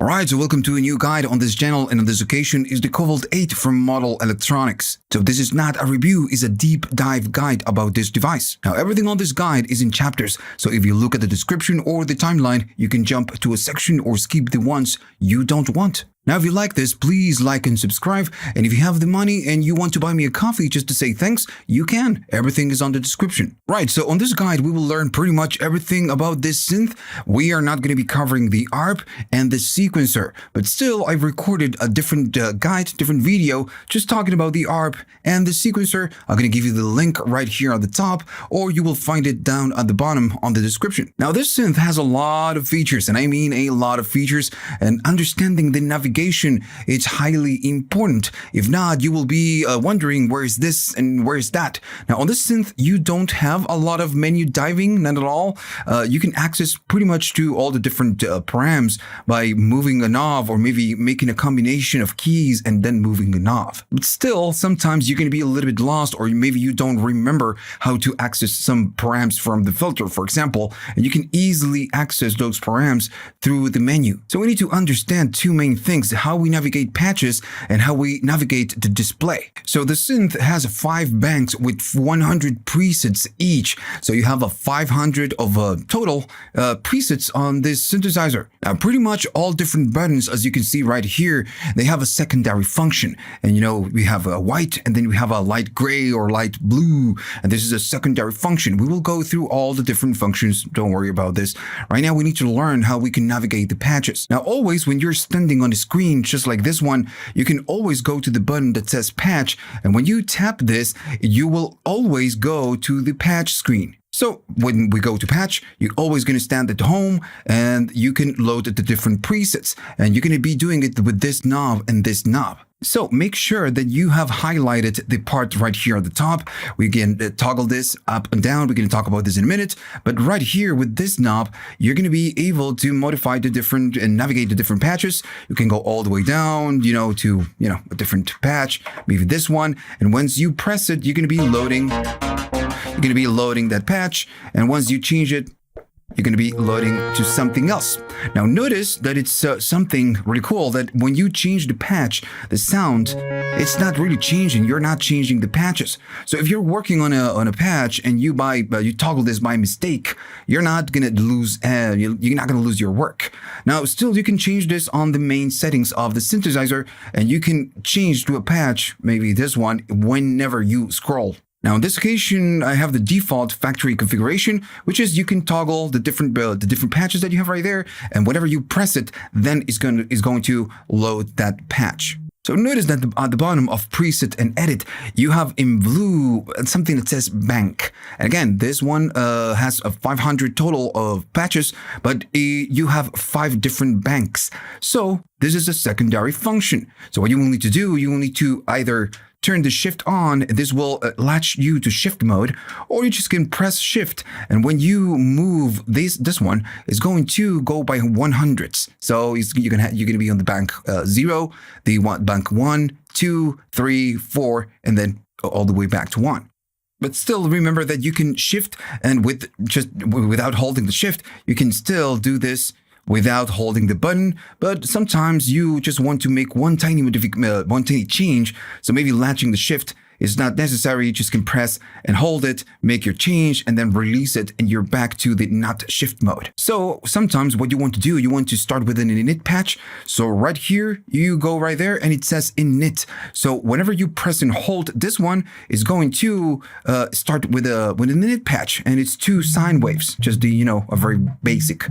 Alright, so welcome to a new guide on this channel, and on this occasion is the COBALT8 from Model Electronics. So this is not a review, it's a deep dive guide about this device. Now everything on this guide is in chapters, so if you look at the description or the timeline, you can jump to a section or skip the ones you don't want. Now, if you like this, please like and subscribe. And if you have the money and you want to buy me a coffee just to say thanks, you can. Everything is on the description. Right, so on this guide, we will learn pretty much everything about this synth. We are not going to be covering the ARP and the sequencer, but still, I've recorded a different guide, different video, just talking about the ARP and the sequencer. I'm going to give you the link right here at the top, or you will find it down at the bottom on the description. Now, this synth has a lot of features, and I mean a lot of features, and understanding the navigation, it's highly important. If not, you will be wondering where is this and where is that. Now on this synth, you don't have a lot of menu diving, not at all. You can access pretty much to all the different params by moving a knob, or maybe making a combination of keys and then moving a knob. But still, sometimes you're going to be a little bit lost, or maybe you don't remember how to access some params from the filter, for example, and you can easily access those params through the menu. So we need to understand two main things: how we navigate patches and how we navigate the display. So the synth has 5 banks with 100 presets each. So you have a 500 of total presets on this synthesizer. Now pretty much all different buttons, as you can see right here, they have a secondary function. And you know, we have a white, and then we have a light gray or light blue, and this is a secondary function. We will go through all the different functions, don't worry about this. Right now we need to learn how we can navigate the patches. Now always when you're standing on the screen, just like this one, you can always go to the button that says patch, and when you tap this, you will always go to the patch screen. So when we go to patch, you're always going to stand at home, and you can load the different presets, and you're going to be doing it with this knob and this knob. So make sure that you have highlighted the part right here at the top. We can toggle this up and down. We're going to talk about this in a minute. But right here with this knob, you're going to be able to modify the different and navigate the different patches. You can go all the way down, to, a different patch, maybe this one. And once you press it, you're going to be loading. You're going to be loading that patch. And once you change it, you're going to be loading to something else. Now notice that it's something really cool, that when you change the patch, the sound, it's not really changing. You're not changing the patches. So if you're working on a patch and you toggle this by mistake, you're not going to lose you're not going to lose your work. Now still, you can change this on the main settings of the synthesizer, and you can change to a patch, maybe this one, whenever you scroll. Now, on this occasion, I have the default factory configuration, which is you can toggle the different patches that you have right there, and whenever you press it, then it's going to load that patch. So notice that at the bottom of preset and edit, you have in blue something that says bank. And again, this one has a 500 total of patches, but you have 5 different banks. So this is a secondary function. So what you will need to do, you will need to either turn the shift on, this will latch you to shift mode, or you just can press shift, and when you move this one is going to go by 100s. So you're gonna be on the bank 0, the bank 1, 2, 3, 4, and then all the way back to 1. But still, remember that you can shift, and without holding the shift, you can still do this without holding the button. But sometimes you just want to make one tiny change, so maybe latching the shift is not necessary. You just can press and hold it, make your change, and then release it, and you're back to the not shift mode. So sometimes what you want to do, you want to start with an init patch. So right here, you go right there, and it says init. So whenever you press and hold, this one is going to start with an init patch, and it's 2 sine waves, just the, a very basic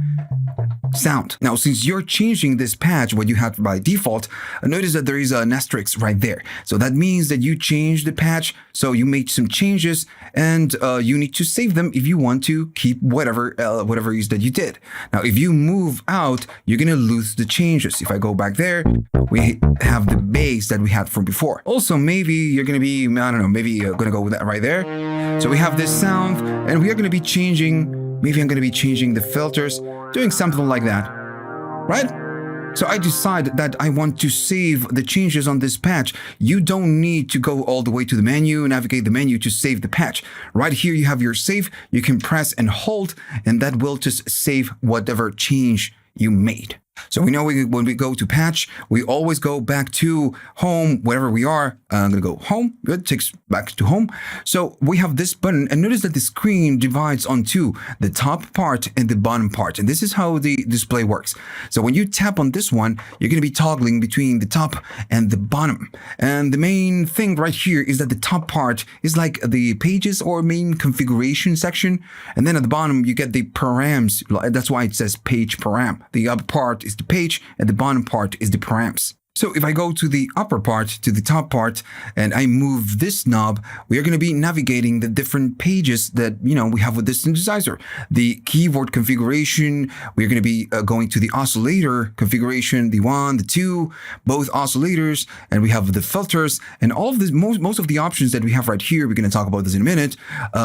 sound. Now, since you're changing this patch, what you have by default, notice that there is an asterisk right there. So that means that you changed the patch, so you made some changes, and you need to save them if you want to keep whatever it is that you did. Now, if you move out, you're gonna lose the changes. If I go back there, we have the bass that we had from before. Also, maybe you're gonna be, I don't know, maybe you're gonna go with that right there. So we have this sound, and we are gonna be changing, maybe I'm gonna be changing the filters, doing something like that, right? So I decide that I want to save the changes on this patch. You don't need to go all the way to the menu, navigate the menu to save the patch. Right here you have your save. You can press and hold, and that will just save whatever change you made. So we know when we go to patch, we always go back to home, wherever we are. I'm going to go home. Good, takes back to home. So we have this button, and notice that the screen divides on two, the top part and the bottom part. And this is how the display works. So when you tap on this one, you're going to be toggling between the top and the bottom. And the main thing right here is that the top part is like the pages or main configuration section. And then at the bottom, you get the params. That's why it says page param. The upper part is the page and the bottom part is the params. So if I go to the upper part, to the top part, and I move this knob, we are going to be navigating the different pages that, we have with this synthesizer. The keyboard configuration, we're going to be going to the oscillator configuration, the 1, the 2, both oscillators, and we have the filters, and all of this, most of the options that we have right here, we're going to talk about this in a minute,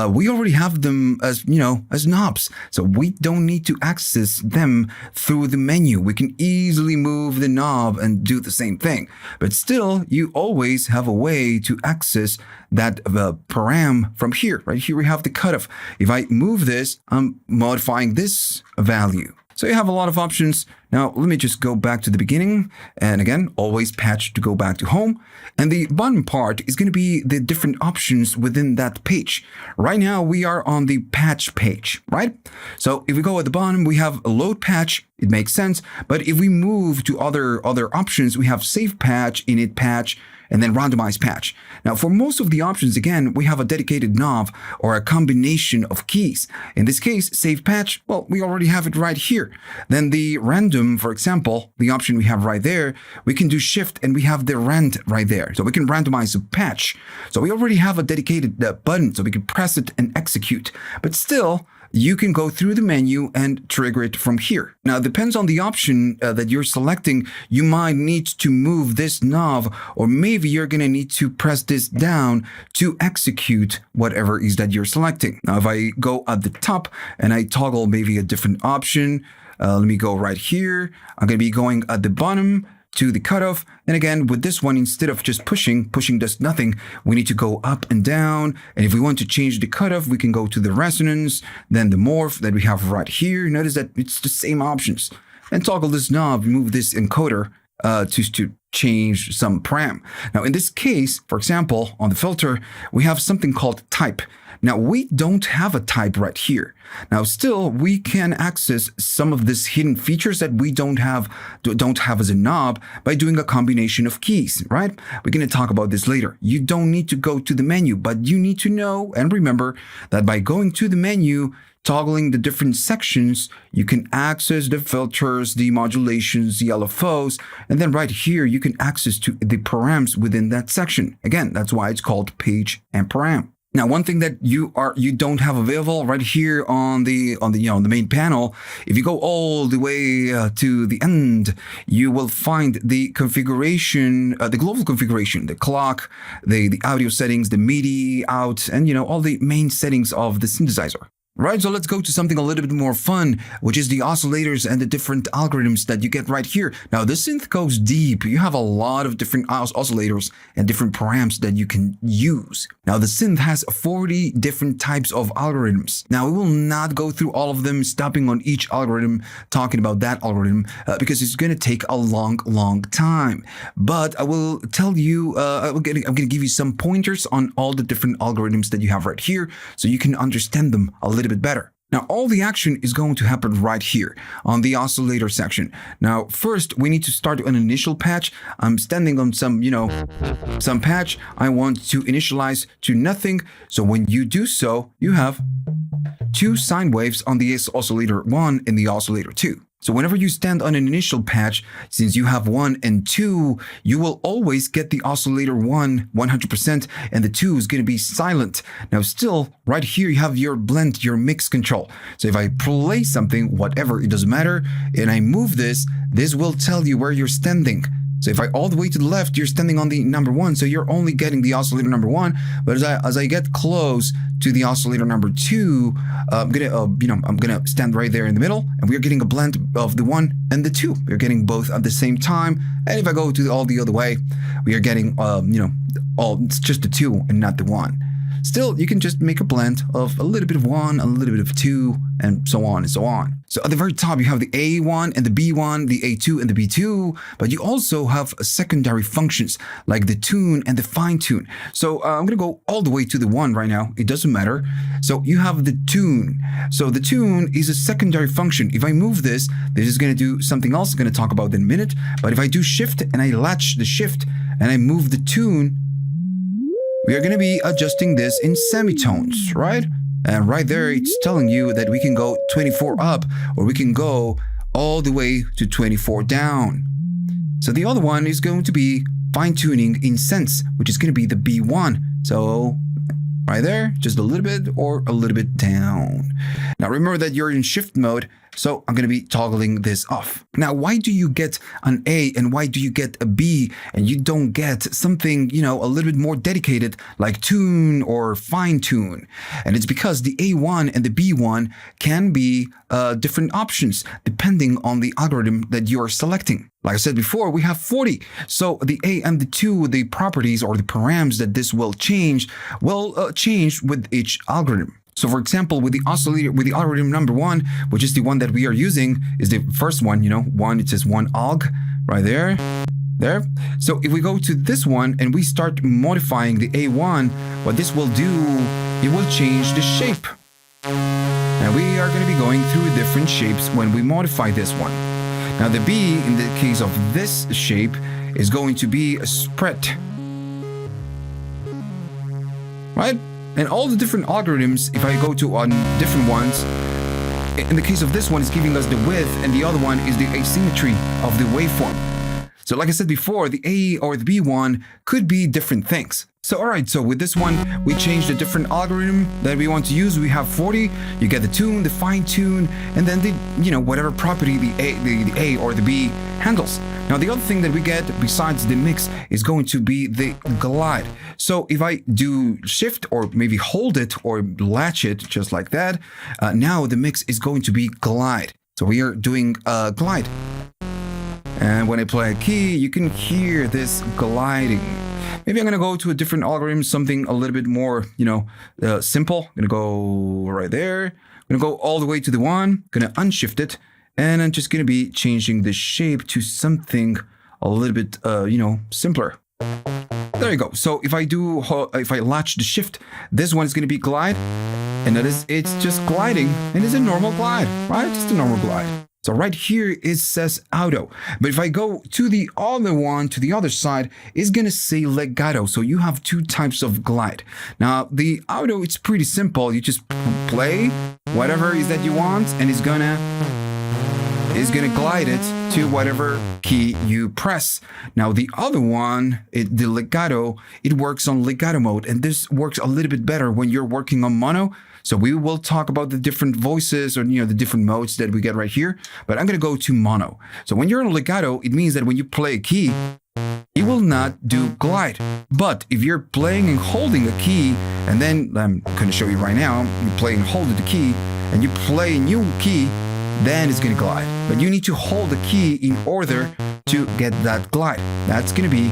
we already have them as, as knobs. So we don't need to access them through the menu. We can easily move the knob and do the same thing, but still you always have a way to access that param from here. Right here we have the cutoff. If I move this, I'm modifying this value. So you have a lot of options. Now let me just go back to the beginning, and again, always patch to go back to home. And the bottom part is going to be the different options within that page. Right now we are on the patch page, right? So if we go at the bottom, we have a load patch. It makes sense. But if we move to other options, we have save patch, init patch, and then randomize patch. Now, for most of the options, again, we have a dedicated knob or a combination of keys. In this case, save patch, well, we already have it right here. Then the random, for example, the option we have right there, we can do shift and we have the rand right there. So we can randomize a patch. So we already have a dedicated button, so we can press it and execute. But still, you can go through the menu and trigger it from here. Now, it depends on the option that you're selecting. You might need to move this knob, or maybe you're going to need to press this down to execute whatever is that you're selecting. Now, if I go at the top and I toggle maybe a different option, let me go right here. I'm going to be going at the bottom to the cutoff. And again, with this one, instead of just pushing does nothing. We need to go up and down. And if we want to change the cutoff, we can go to the resonance, then the morph that we have right here. Notice that it's the same options. And toggle this knob, move this encoder to change some param. Now, in this case, for example, on the filter, we have something called type. Now, we don't have a type right here. Now, still, we can access some of these hidden features that we don't have as a knob by doing a combination of keys, right? We're going to talk about this later. You don't need to go to the menu, but you need to know and remember that by going to the menu, toggling the different sections, you can access the filters, the modulations, the LFOs, and then right here, you can access to the params within that section. Again, that's why it's called page and param. Now, one thing that you don't have available right here on the main panel, if you go all the way to the end, you will find the configuration, the global configuration, the clock, the audio settings, the MIDI out, and all the main settings of the synthesizer. Right, so let's go to something a little bit more fun, which is the oscillators and the different algorithms that you get right here. Now, the synth goes deep. You have a lot of different oscillators and different params that you can use. Now, the synth has 40 different types of algorithms. Now, we will not go through all of them, stopping on each algorithm, talking about that algorithm, because it's going to take a long time. But I will tell you, I'm going to give you some pointers on all the different algorithms that you have right here, so you can understand them a little bit better. Now, all the action is going to happen right here on the oscillator section. Now, first, we need to start an initial patch. I'm standing on some patch. I want to initialize to nothing. So when you do so, you have 2 sine waves on the oscillator 1 and the oscillator 2. So whenever you stand on an initial patch, since you have 1 and 2, you will always get the oscillator 1 100%, and the 2 is going to be silent. Now still, right here you have your blend, your mix control. So if I play something, whatever, it doesn't matter, and I move this will tell you where you're standing. So if I all the way to the left, you're standing on the number 1, so you're only getting the oscillator number 1. But as I get close to the oscillator number 2, I'm gonna stand right there in the middle, and we're getting a blend of the 1 and the 2. We're getting both at the same time. And if I go to all the other way, we are getting it's just the 2 and not the 1. Still, you can just make a blend of a little bit of one, a little bit of two, and so on and so on. So at the very top, you have the A1 and the B1, the A2 and the B2, but you also have secondary functions like the tune and the fine tune. So I'm going to go all the way to the 1 right now. It doesn't matter. So you have the tune. So the tune is a secondary function. If I move this is going to do something else I'm going to talk about in a minute. But if I do shift and I latch the shift and I move the tune, we are going to be adjusting this in semitones, right? And right there, it's telling you that we can go 24 up or we can go all the way to 24 down. So the other one is going to be fine-tuning in sense, which is going to be the B1. So right there, just a little bit or a little bit down. Now remember that you're in shift mode, so I'm going to be toggling this off. Now, why do you get an A and why do you get a B and you don't get something, a little bit more dedicated like tune or fine tune? And it's because the A1 and the B1 can be different options depending on the algorithm that you are selecting. Like I said before, we have 40. So the A and the 2, the properties or the params that this will change with each algorithm. So for example, with the oscillator, with the algorithm number 1, which is the one that we are using, is the first one, one, it says 1 alg right there. So if we go to this one and we start modifying the A1, what this will do, it will change the shape. And we are going to be going through different shapes when we modify this one. Now the B, in the case of this shape, is going to be a spread. Right? And all the different algorithms, if I go to on different ones, in the case of this one, it's giving us the width, and the other one is the asymmetry of the waveform. So like I said before, the A or the B1 could be different things. So alright, so with this one, we changed a different algorithm that we want to use. We have 40, you get the tune, the fine tune, and then the, whatever property the A or the B handles. Now the other thing that we get besides the mix is going to be the glide. So if I do shift or maybe hold it or latch it just like that, now the mix is going to be glide. So we are doing glide. And when I play a key, you can hear this gliding. Maybe I'm going to go to a different algorithm, something a little bit more, simple. I'm going to go right there. I'm going to go all the way to the 1, going to unshift it. And I'm just going to be changing the shape to something a little bit, simpler. There you go. So if I latch the shift, this one is going to be glide. And it's just gliding. And it's a normal glide, right? Just a normal glide. So right here it says auto. But if I go to the other one, to the other side, it's going to say legato. So you have 2 types of glide. Now the auto, it's pretty simple. You just play whatever is that you want and it's going to glide it to whatever key you press. Now the other one, the legato, it works on legato mode, and this works a little bit better when you're working on mono. So we will talk about the different voices or the different modes that we get right here, but I'm going to go to mono. So when you're on legato, it means that when you play a key, it will not do glide. But if you're playing and holding a key, and then I'm going to show you right now, you play and hold the key, and you play a new key, then it's going to glide. But you need to hold the key in order to get that glide. That's going to be,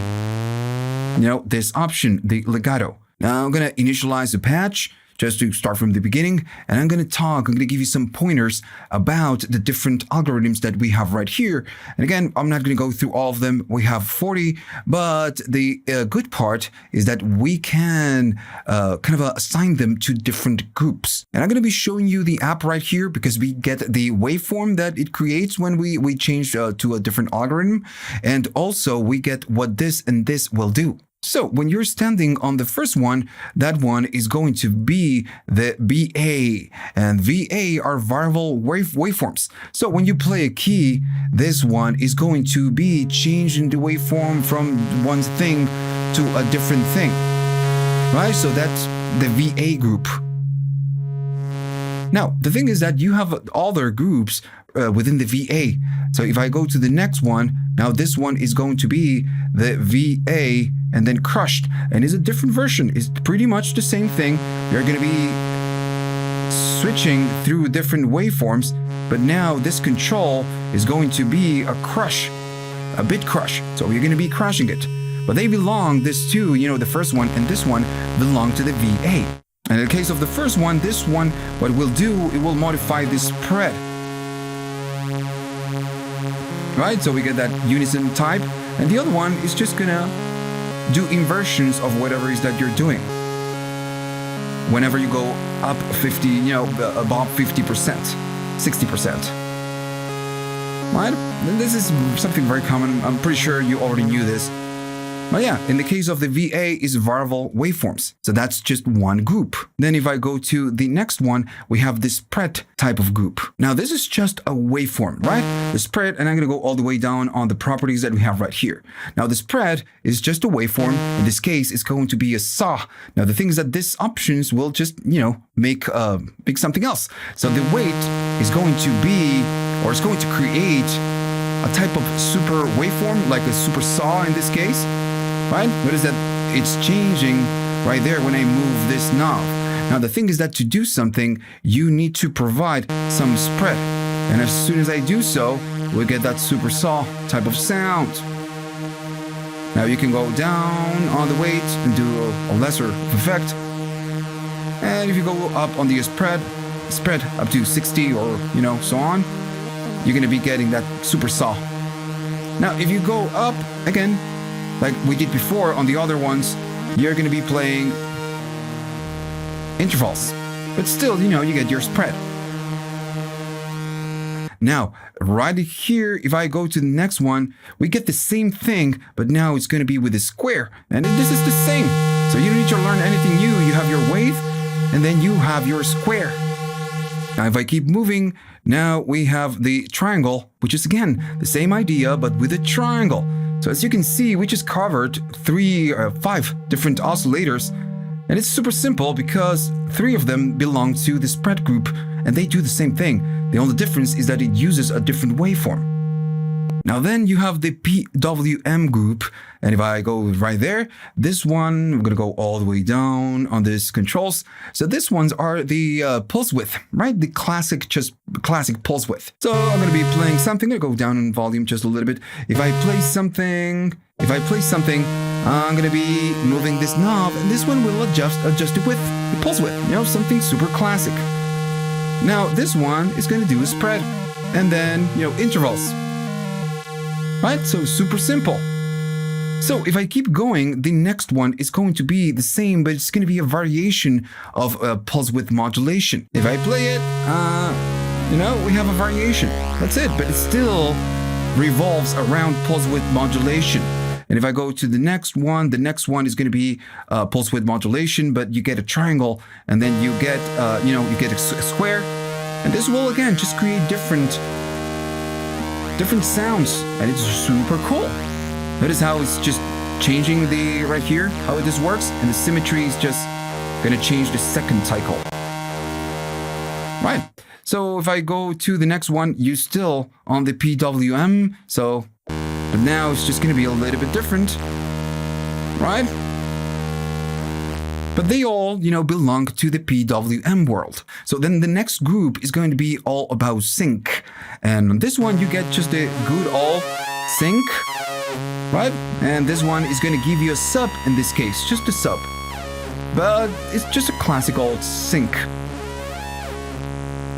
this option, the legato. Now I'm going to initialize the patch just to start from the beginning, and I'm going to give you some pointers about the different algorithms that we have right here. And again, I'm not going to go through all of them. We have 40, but the good part is that we can assign them to different groups. And I'm going to be showing you the app right here because we get the waveform that it creates when we change to a different algorithm. And also we get what this and this will do. So when you're standing on the first one, that one is going to be the VA, and VA are variable waveforms. So when you play a key, this one is going to be changing the waveform from one thing to a different thing, right? So that's the VA group. Now, the thing is that you have other groups within the VA. So if I go to the next one, now this one is going to be the VA and then crushed, and it's a different version. It's pretty much the same thing. You're going to be switching through different waveforms, but now this control is going to be a crush, a bit crush. So you're going to be crushing it. But they belong, this two, the first one and this one belong to the VA. And in the case of the first one, this one, what we'll do, it will modify the spread. Right, so we get that unison type, and the other one is just gonna do inversions of whatever it is that you're doing. Whenever you go up 50, above 50%, 60%. Right? This is something very common. I'm pretty sure you already knew this. But yeah, in the case of the VA is variable waveforms. So that's just one group. Then if I go to the next one, we have the spread type of group. Now this is just a waveform, right? The spread, and I'm going to go all the way down on the properties that we have right here. Now the spread is just a waveform. In this case, it's going to be a saw. Now the thing is that these options will just, make something else. So the weight is going to be, or it's going to create a type of super waveform, like a super saw in this case. Right? Notice that it's changing right there when I move this knob. Now the thing is that to do something, you need to provide some spread. And as soon as I do so, we get that super saw type of sound. Now you can go down on the weight and do a lesser effect. And if you go up on the spread up to 60 or, so on, you're going to be getting that super saw. Now if you go up again, like we did before on the other ones, you're going to be playing intervals. But still, you get your spread. Now, right here, if I go to the next one, we get the same thing, but now it's going to be with a square. And this is the same. So you don't need to learn anything new. You have your wave, and then you have your square. Now, if I keep moving, now we have the triangle, which is again the same idea, but with a triangle. So as you can see, we just covered 5 different oscillators, and it's super simple because 3 of them belong to the spread group, and they do the same thing. The only difference is that it uses a different waveform. Now then you have the PWM group, and if I go right there, this one, I'm going to go all the way down on this controls. So these ones are the pulse width, right? The classic pulse width. So I'm going to be playing something. I'm going to go down in volume just a little bit. If I play something, I'm going to be moving this knob, and this one will adjust it with the pulse width, something super classic. Now this one is going to do a spread, and then, intervals. Right? So super simple. So if I keep going, the next one is going to be the same, but it's going to be a variation of pulse width modulation. If I play it, we have a variation. That's it, but it still revolves around pulse width modulation. And if I go to the next one is going to be pulse width modulation, but you get a triangle, and then you get, you get a square. And this will, again, just create different sounds, and it's super cool. Notice how it's just changing right here, how this works, and the symmetry is just going to change the second cycle. Right. So if I go to the next one, you're still on the PWM, but now it's just going to be a little bit different, right? But they all, belong to the PWM world. So then the next group is going to be all about sync. And on this one, you get just a good old sync, right? And this one is going to give you a sub in this case, just a sub. But it's just a classic old sync.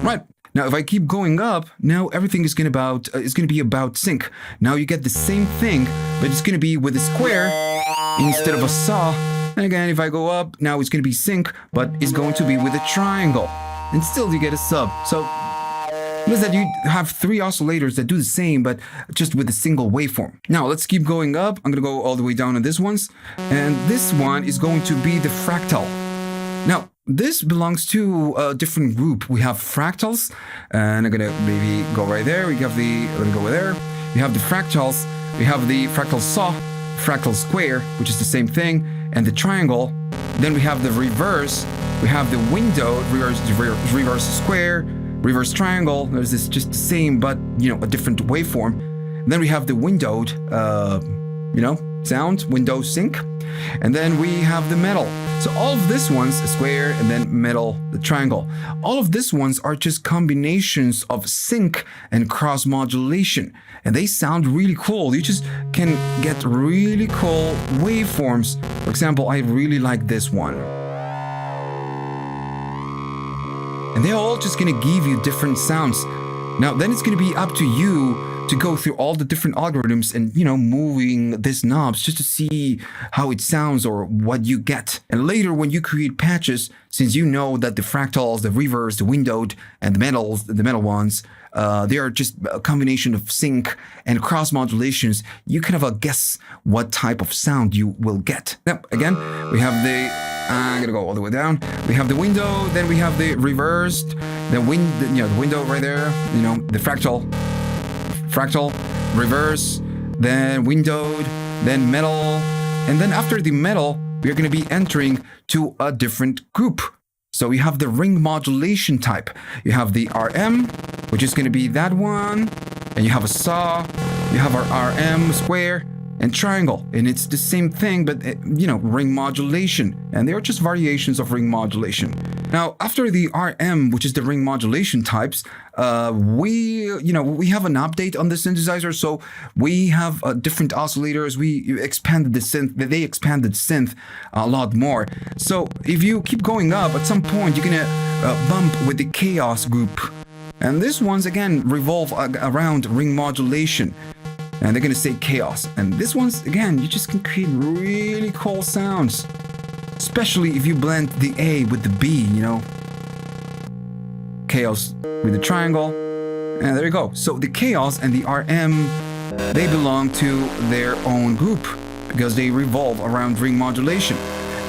Right. Now, if I keep going up, now everything is going to be about sync. Now you get the same thing, but it's going to be with a square instead of a saw. And again, if I go up, now it's going to be sync, but it's going to be with a triangle. And still you get a sub. So notice that you have 3 oscillators that do the same, but just with a single waveform. Now let's keep going up. I'm going to go all the way down on this ones. And this one is going to be the fractal. Now, this belongs to a different group. We have fractals, and I'm going to maybe go right there. Let me go there. We have the fractals. We have the fractal saw, fractal square, which is the same thing, and the triangle. Then we have the reverse. We have the window, reverse square, reverse triangle. There's this just the same, but a different waveform. And then we have the windowed, sound, window sync. And then we have the metal. So all of these ones, a square, and then metal, the triangle. All of these ones are just combinations of sync and cross modulation. And they sound really cool. You just can get really cool waveforms. For example, I really like this one. And they're all just going to give you different sounds. Now, then it's going to be up to you to go through all the different algorithms and, moving these knobs just to see how it sounds or what you get. And later when you create patches, since you know that the fractals, the reverse, the windowed, and the metal ones, they are just a combination of sync and cross modulations, you kind of guess what type of sound you will get. Now, again, we have I'm gonna go all the way down. We have the window, then we have the reversed, the window right there, the fractal, reverse, then windowed, then metal, and then after the metal, we're going to be entering to a different group. So we have the ring modulation type. You have the RM, which is going to be that one, and you have a saw, you have our RM square, and triangle, and it's the same thing, but ring modulation, and they are just variations of ring modulation. Now, after the RM, which is the ring modulation types, we have an update on the synthesizer, so we have different oscillators. We expanded the synth. They expanded synth a lot more. So if you keep going up, at some point you're gonna bump with the chaos group, and this one's again revolve around ring modulation. And they're going to say chaos. And this one's, again, you just can create really cool sounds. Especially if you blend the A with the B, Chaos with the triangle. And there you go. So the chaos and the RM, they belong to their own group because they revolve around ring modulation.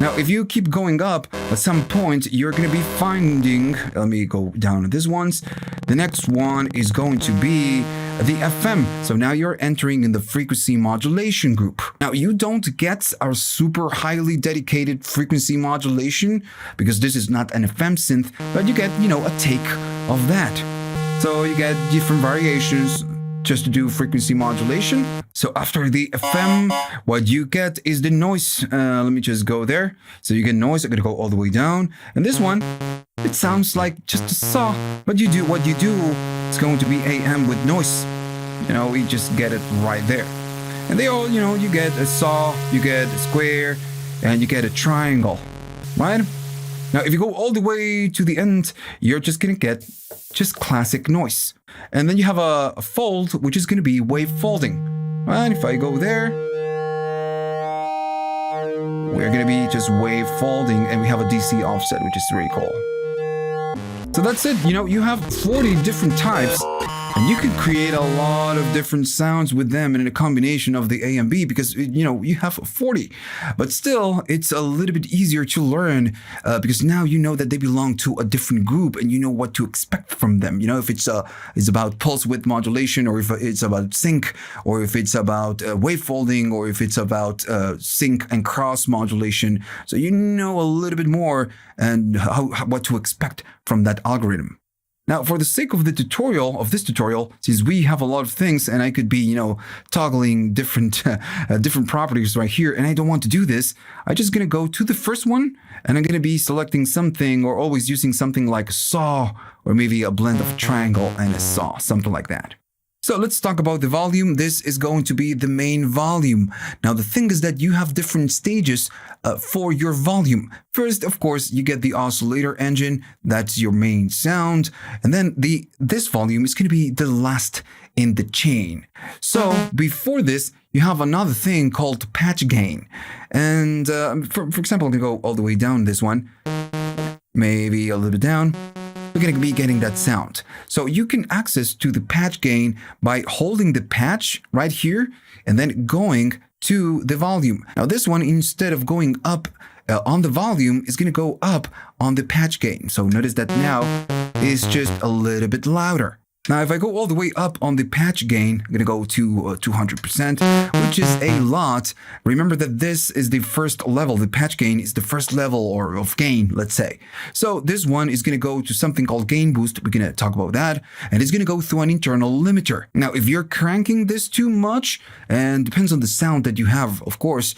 Now, if you keep going up, at some point, you're going to be finding, let me go down to this ones. The next one is going to be the FM. So now you're entering in the frequency modulation group. Now, you don't get our super highly dedicated frequency modulation because this is not an FM synth, but you get, a take of that. So you get different variations just to do frequency modulation. So after the FM, what you get is the noise. Let me just go there. So you get noise. I'm gonna go all the way down. And this one, it sounds like just a saw. But what you do, it's going to be AM with noise. We just get it right there. And they all, you get a saw, you get a square, and you get a triangle, right? Now, if you go all the way to the end, you're just gonna get just classic noise. And then you have a fold, which is gonna be wave folding. And if I go there, we're gonna be just wave folding, and we have a DC offset, which is really cool. So that's it. You have 40 different types, and you could create a lot of different sounds with them in a combination of the A and B because, you have 40. But still, it's a little bit easier to learn because now you know that they belong to a different group and you know what to expect from them. If it's about pulse width modulation, or if it's about sync, or if it's about wave folding, or if it's about sync and cross modulation. So you know a little bit more and what to expect from that algorithm. Now, for the sake of this tutorial, since we have a lot of things and I could be, toggling different properties right here, and I don't want to do this, I'm just going to go to the first one, and I'm going to be selecting something or always using something like a saw, or maybe a blend of triangle and a saw, something like that. So let's talk about the volume. This is going to be the main volume. Now, the thing is that you have different stages for your volume. First, of course, you get the oscillator engine. That's your main sound. And then this volume is going to be the last in the chain. So before this, you have another thing called patch gain. And for example, I'm going to go all the way down this one, maybe a little bit down. We're going to be getting that sound. So you can access to the patch gain by holding the patch right here and then going to the volume. Now this one, instead of going up on the volume, is going to go up on the patch gain. So notice that now is just a little bit louder. Now, if I go all the way up on the patch gain, I'm going to go to 200%, which is a lot. Remember that this is the first level. The patch gain is the first level of gain, let's say. So this one is going to go to something called gain boost. We're going to talk about that. And it's going to go through an internal limiter. Now, if you're cranking this too much, and depends on the sound that you have, of course,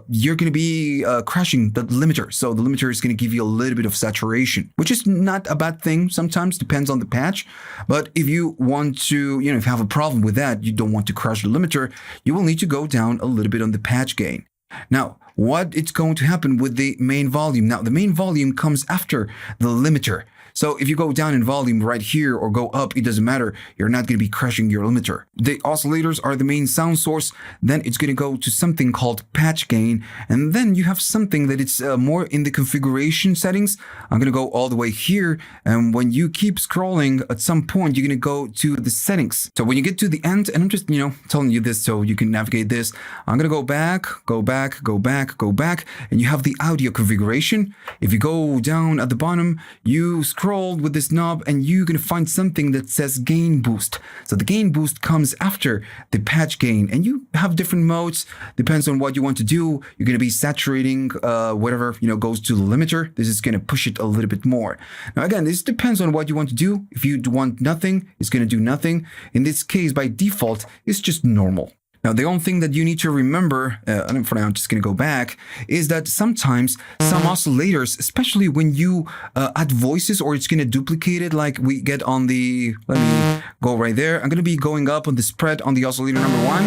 you're going to be crashing the limiter. So the limiter is going to give you a little bit of saturation, which is not a bad thing. Sometimes depends on the patch. But if you want to, if you have a problem with that, you don't want to crash the limiter, you will need to go down a little bit on the patch gain. Now, what is going to happen with the main volume? Now, the main volume comes after the limiter. So if you go down in volume right here or go up, it doesn't matter. You're not going to be crushing your limiter. The oscillators are the main sound source. Then it's going to go to something called patch gain. And then you have something that it's more in the configuration settings. I'm going to go all the way here. And when you keep scrolling, at some point, you're going to go to the settings. So when you get to the end, and I'm just, telling you this so you can navigate this, I'm going to go back, go back, go back, go back, and you have the audio configuration. If you go down at the bottom, you scroll with this knob and you're going to find something that says gain boost. So the gain boost comes after the patch gain, and you have different modes. Depends on what you want to do. You're going to be saturating whatever, goes to the limiter. This is going to push it a little bit more. Now, again, this depends on what you want to do. If you want nothing, it's going to do nothing. In this case, by default, it's just normal. Now, the only thing that you need to remember, and for now I'm just going to go back, is that sometimes some oscillators, especially when you add voices or it's going to duplicate it like we get on the, let me go right there. I'm going to be going up on the spread on the oscillator number 1.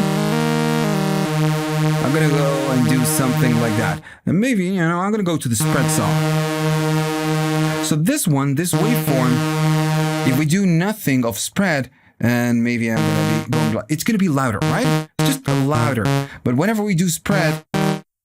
I'm going to go and do something like that. And maybe, I'm going to go to the spread song. So this one, this waveform, if we do nothing of spread, and maybe I'm going to be going, it's going to be louder, right? Just louder. But whenever we do spread,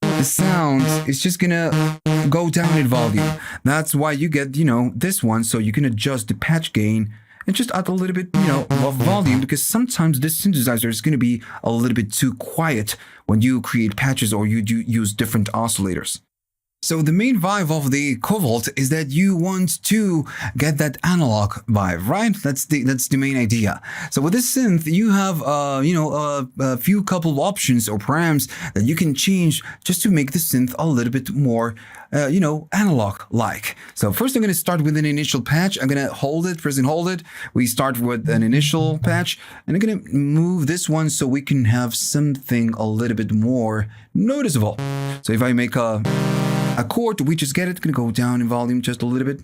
the sound is just going to go down in volume. That's why you get, this one. So you can adjust the patch gain and just add a little bit, of volume, because sometimes this synthesizer is going to be a little bit too quiet when you create patches or you do use different oscillators. So the main vibe of the Cobalt is that you want to get that analog vibe, right? That's the main idea. So with this synth, you have a few couple of options or params that you can change just to make the synth a little bit more analog-like. So first I'm going to start with an initial patch. I'm going to hold it, press and hold it. We start with an initial patch, and I'm going to move this one so we can have something a little bit more noticeable. So if I make a chord, we just get it. Gonna go down in volume just a little bit.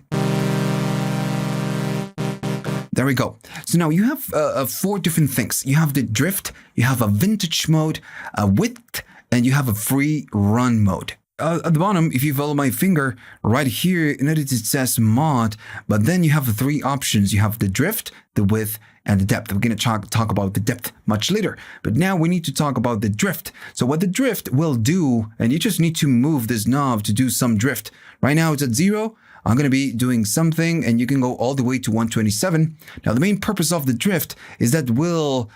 There we go. So now you have 4 different things. You have the drift, you have a vintage mode, a width, and you have a free run mode. At the bottom, if you follow my finger right here, notice it says mod, but then you have 3 options. You have the drift, the width, and the depth. We're going to talk about the depth much later. But now we need to talk about the drift. So what the drift will do, and you just need to move this knob to do some drift. Right now it's at 0. I'm going to be doing something, and you can go all the way to 127. Now, the main purpose of the drift is that we'll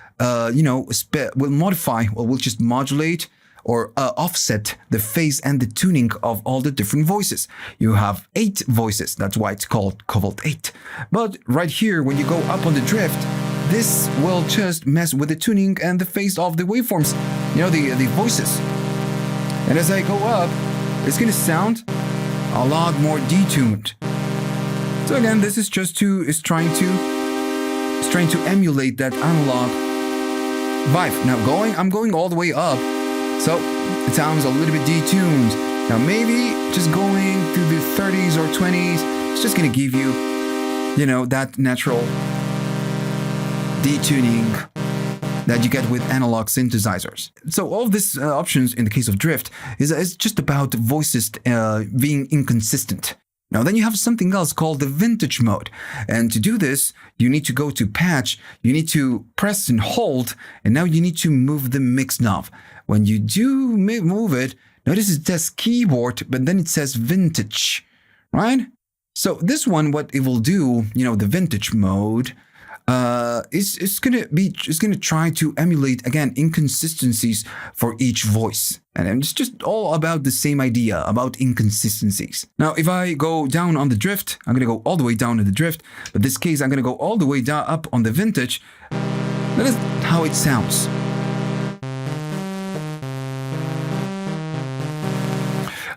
modify, or we'll just modulate or offset the phase and the tuning of all the different voices. You have 8 voices. That's why it's called Cobalt 8. But right here, when you go up on the drift, this will just mess with the tuning and the phase of the waveforms, the voices. And as I go up, it's going to sound a lot more detuned. So again, this is just trying to emulate that analog vibe. Now I'm going all the way up. So it sounds a little bit detuned. Now maybe just going through the 30s or 20s, it's just going to give you, that natural detuning that you get with analog synthesizers. So all of these options in the case of drift is just about voices being inconsistent. Now then you have something else called the vintage mode. And to do this, you need to go to patch, you need to press and hold, and now you need to move the mix knob. When you do move it, notice it says keyboard, but then it says vintage, right? So this one, what it will do, the vintage mode, is gonna try to emulate again inconsistencies for each voice, and it's just all about the same idea about inconsistencies. Now, if I go down on the drift, I'm gonna go all the way down to the drift, but in this case, I'm gonna go all the way down up on the vintage. That is how it sounds.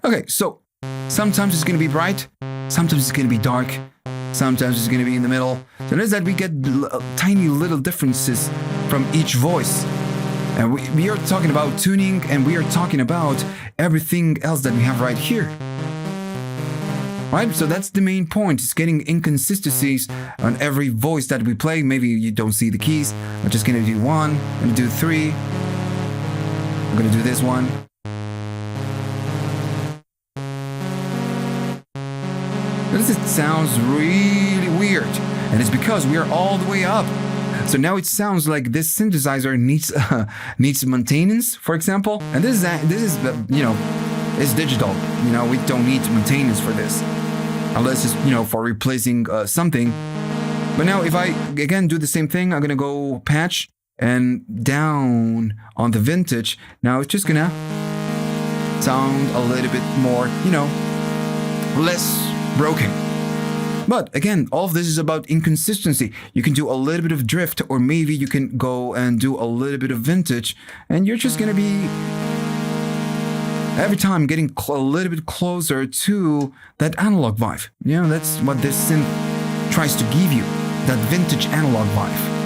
Okay, so sometimes it's gonna be bright, sometimes it's gonna be dark. Sometimes it's going to be in the middle. So notice that we get tiny little differences from each voice. And we are talking about tuning, and we are talking about everything else that we have right here. Right? So that's the main point. It's getting inconsistencies on every voice that we play. Maybe you don't see the keys. I'm just going to do 1. I'm going to do 3. I'm going to do this one. Notice it sounds really weird. And it's because we are all the way up. So now it sounds like this synthesizer needs maintenance, for example. And this is it's digital. We don't need maintenance for this, unless it's for replacing something. But now if I again do the same thing, I'm gonna go patch and down on the vintage. Now it's just gonna sound a little bit more, less broken. But again, all of this is about inconsistency. You can do a little bit of drift, or maybe you can go and do a little bit of vintage, and you're just gonna be every time getting a little bit closer to that analog vibe. That's what this synth tries to give you, that vintage analog vibe.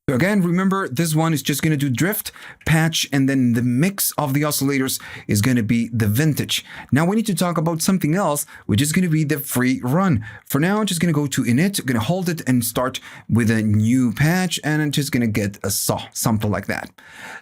So again, remember, this one is just going to do drift, patch, and then the mix of the oscillators is going to be the vintage. Now we need to talk about something else, which is going to be the free run. For now, I'm just going to go to init, going to hold it and start with a new patch, and I'm just going to get a saw, something like that.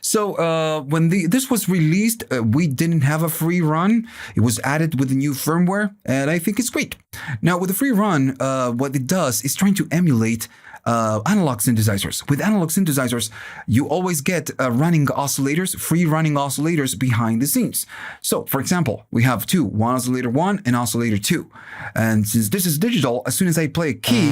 So when this was released, we didn't have a free run. It was added with the new firmware, and I think it's great. Now with the free run, what it does is trying to emulate analog synthesizers. With analog synthesizers, you always get running oscillators, free running oscillators behind the scenes. So, for example, we have one oscillator 1 and oscillator 2. And since this is digital, as soon as I play a key,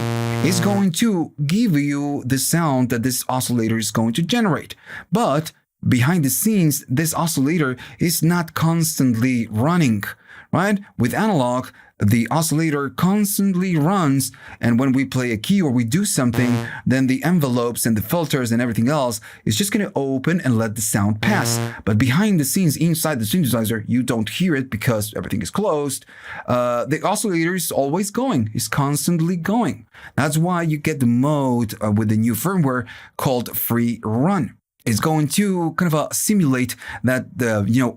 it's going to give you the sound that this oscillator is going to generate. But behind the scenes, this oscillator is not constantly running, right? With analog, the oscillator constantly runs, and when we play a key or we do something, then the envelopes and the filters and everything else is just going to open and let the sound pass. But behind the scenes, inside the synthesizer, you don't hear it because everything is closed. The oscillator is always going, is constantly going. That's why you get the mode with the new firmware called free run. It's going to kind of simulate that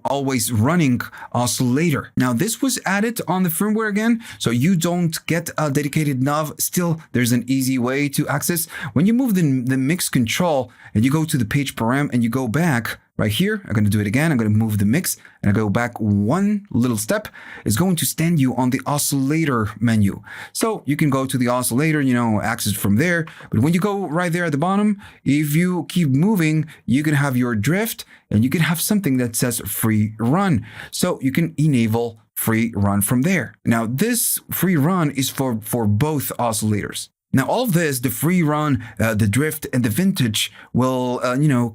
always running oscillator. Now this was added on the firmware again, so you don't get a dedicated knob. Still, there's an easy way to access. When you move the mix control and you go to the page param and you go back right here, I'm going to do it again. I'm going to move the mix and I go back one little step. It's going to stand you on the oscillator menu. So you can go to the oscillator, access from there. But when you go right there at the bottom, if you keep moving, you can have your drift and you can have something that says free run. So you can enable free run from there. Now this free run is for both oscillators. Now all of this, the free run, the drift and the vintage will,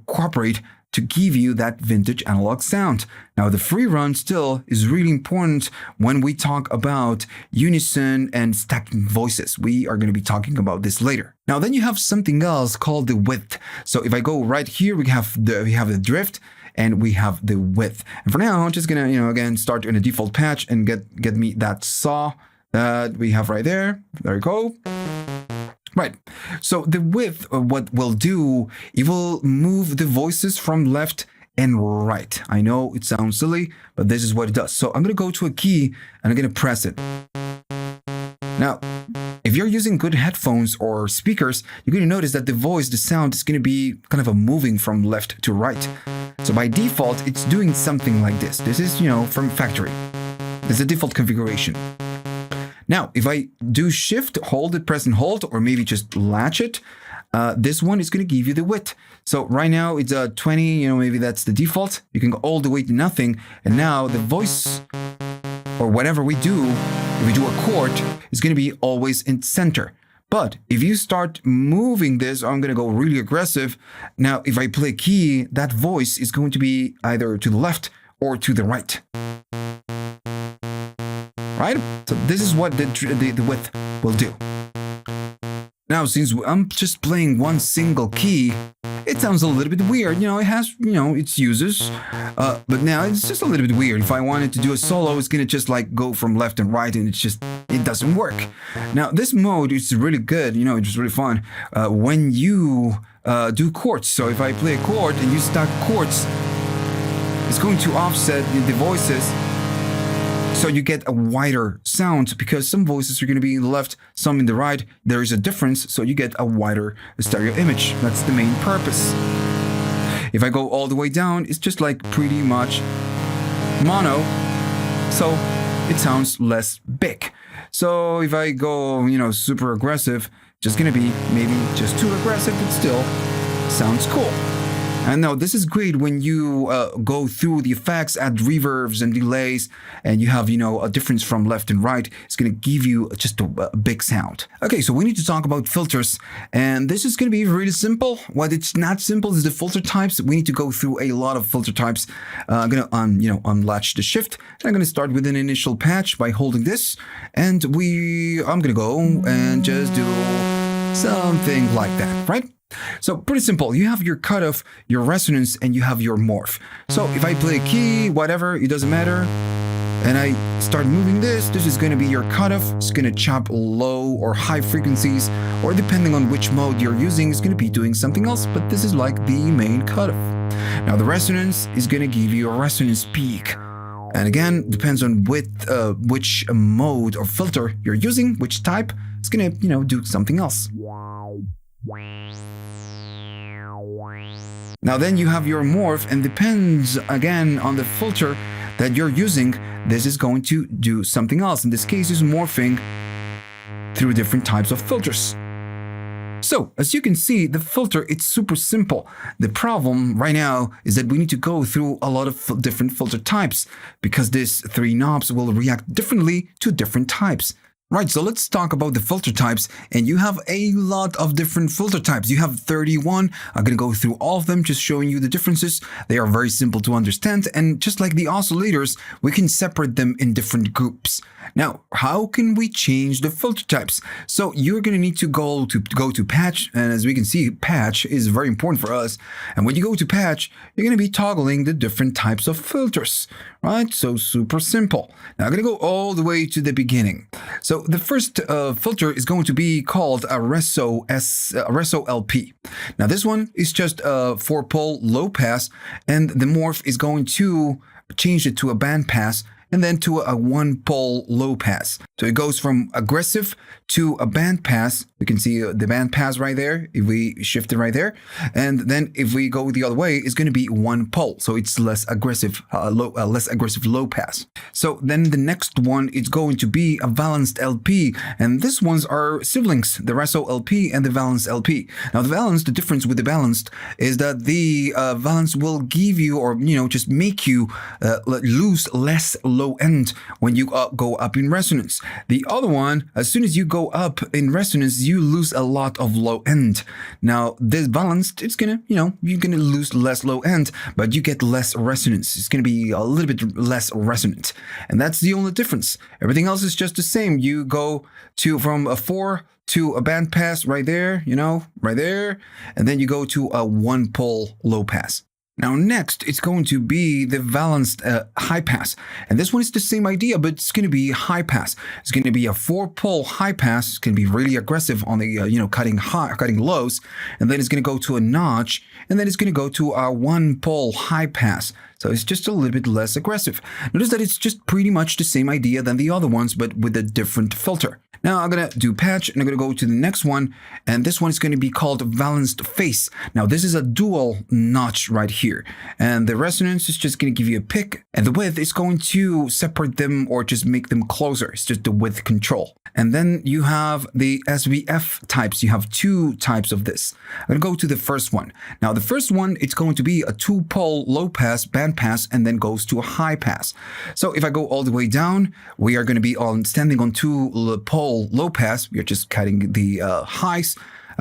cooperate to give you that vintage analog sound. Now the free run still is really important when we talk about unison and stacking voices. We are going to be talking about this later. Now then you have something else called the width. So if I go right here, we have the drift and we have the width. And for now, I'm just gonna again start in a default patch and get me that saw that we have right there. There you go. Right, so the width, what we'll do, it will move the voices from left and right. I know it sounds silly, but this is what it does. So I'm going to go to a key and I'm going to press it. Now, if you're using good headphones or speakers, you're going to notice that the sound is going to be kind of moving from left to right. So by default, it's doing something like this. This is, from factory. It's a default configuration. Now, if I do shift, hold it, press and hold, or maybe just latch it, this one is going to give you the width. So right now it's 20, maybe that's the default. You can go all the way to nothing. And now the voice or whatever we do, if we do a chord, is going to be always in center. But if you start moving this, I'm going to go really aggressive. Now, if I play a key, that voice is going to be either to the left or to the right. Right? So this is what the width will do. Now, since I'm just playing one single key, it sounds a little bit weird. It has, its uses, but now it's just a little bit weird. If I wanted to do a solo, it's gonna just go from left and right, and it doesn't work. Now, this mode is really good. It's really fun when you do chords. So if I play a chord and you stack chords, it's going to offset the voices. So you get a wider sound because some voices are going to be in the left, some in the right. There is a difference, so you get a wider stereo image. That's the main purpose. If I go all the way down, it's just pretty much mono, so it sounds less big. So if I go, super aggressive, Just gonna be maybe just too aggressive, but still sounds cool. And now this is great when you go through the effects, add reverbs and delays, and you have, a difference from left and right. It's going to give you just a big sound. Okay, so we need to talk about filters, and this is going to be really simple. What it's not simple is the filter types. We need to go through a lot of filter types. I'm going to unlatch the shift, and I'm going to start with an initial patch by holding this, and I'm going to go and just do something like that, right? So pretty simple. You have your cutoff, your resonance, and you have your morph. So if I play a key, whatever, it doesn't matter, and I start moving this is going to be your cutoff. It's going to chop low or high frequencies, or depending on which mode you're using, it's going to be doing something else, but this is like the main cutoff. Now the resonance is going to give you a resonance peak. And again, depends on which mode or filter you're using, which type, it's going to, do something else. Now then you have your morph, and depends again on the filter that you're using, this is going to do something else. In this case, is morphing through different types of filters. So as you can see, the filter, it's super simple. The problem right now is that we need to go through a lot of different filter types because these 3 knobs will react differently to different types. Right, so let's talk about the filter types, and you have a lot of different filter types. You have 31. I'm going to go through all of them, just showing you the differences. They are very simple to understand, and just like the oscillators, we can separate them in different groups. Now, how can we change the filter types? So you're going to need to go to patch, and as we can see, patch is very important for us. And when you go to patch, you're going to be toggling the different types of filters, right? So super simple. Now I'm going to go all the way to the beginning. So the first filter is going to be called a Reso LP. Now this one is just a 4-pole low pass, and the morph is going to change it to a band pass and then to a 1-pole low pass. So it goes from aggressive to a band pass. We can see the band pass right there if we shift it right there. And then if we go the other way, it's going to be 1 pole. So it's less aggressive, less aggressive low pass. So then the next one is going to be a balanced LP. And these ones are siblings, the Reso LP and the balanced LP. Now the difference with the balanced is that the balanced will give you, or, just make you lose less low end when you go up in resonance. The other one, as soon as you go up in resonance, you lose a lot of low end. Now this balanced, it's gonna, you're gonna lose less low end, but you get less resonance. It's gonna be a little bit less resonant, and that's the only difference. Everything else is just the same. You go from a 4 to a band pass right there, right there, and then you go to a 1-pole low pass. Now next, it's going to be the balanced high pass. And this one is the same idea, but it's going to be high pass. It's going to be a 4-pole high pass. It's going to be really aggressive on the, cutting lows. And then it's going to go to a notch. And then it's going to go to a 1-pole high pass. So it's just a little bit less aggressive. Notice that it's just pretty much the same idea than the other ones, but with a different filter. Now I'm going to do patch, and I'm going to go to the next one, and this one is going to be called balanced face. Now this is a dual notch right here, and the resonance is just going to give you a pick, and the width is going to separate them or just make them closer. It's just the width control. And then you have the SVF types. You have 2 types of this. I'm going to go to the first one. Now the first one, it's going to be a 2-pole low pass, band pass, and then goes to a high pass. So if I go all the way down, we are going to be standing on 2-pole low pass. We are just cutting the highs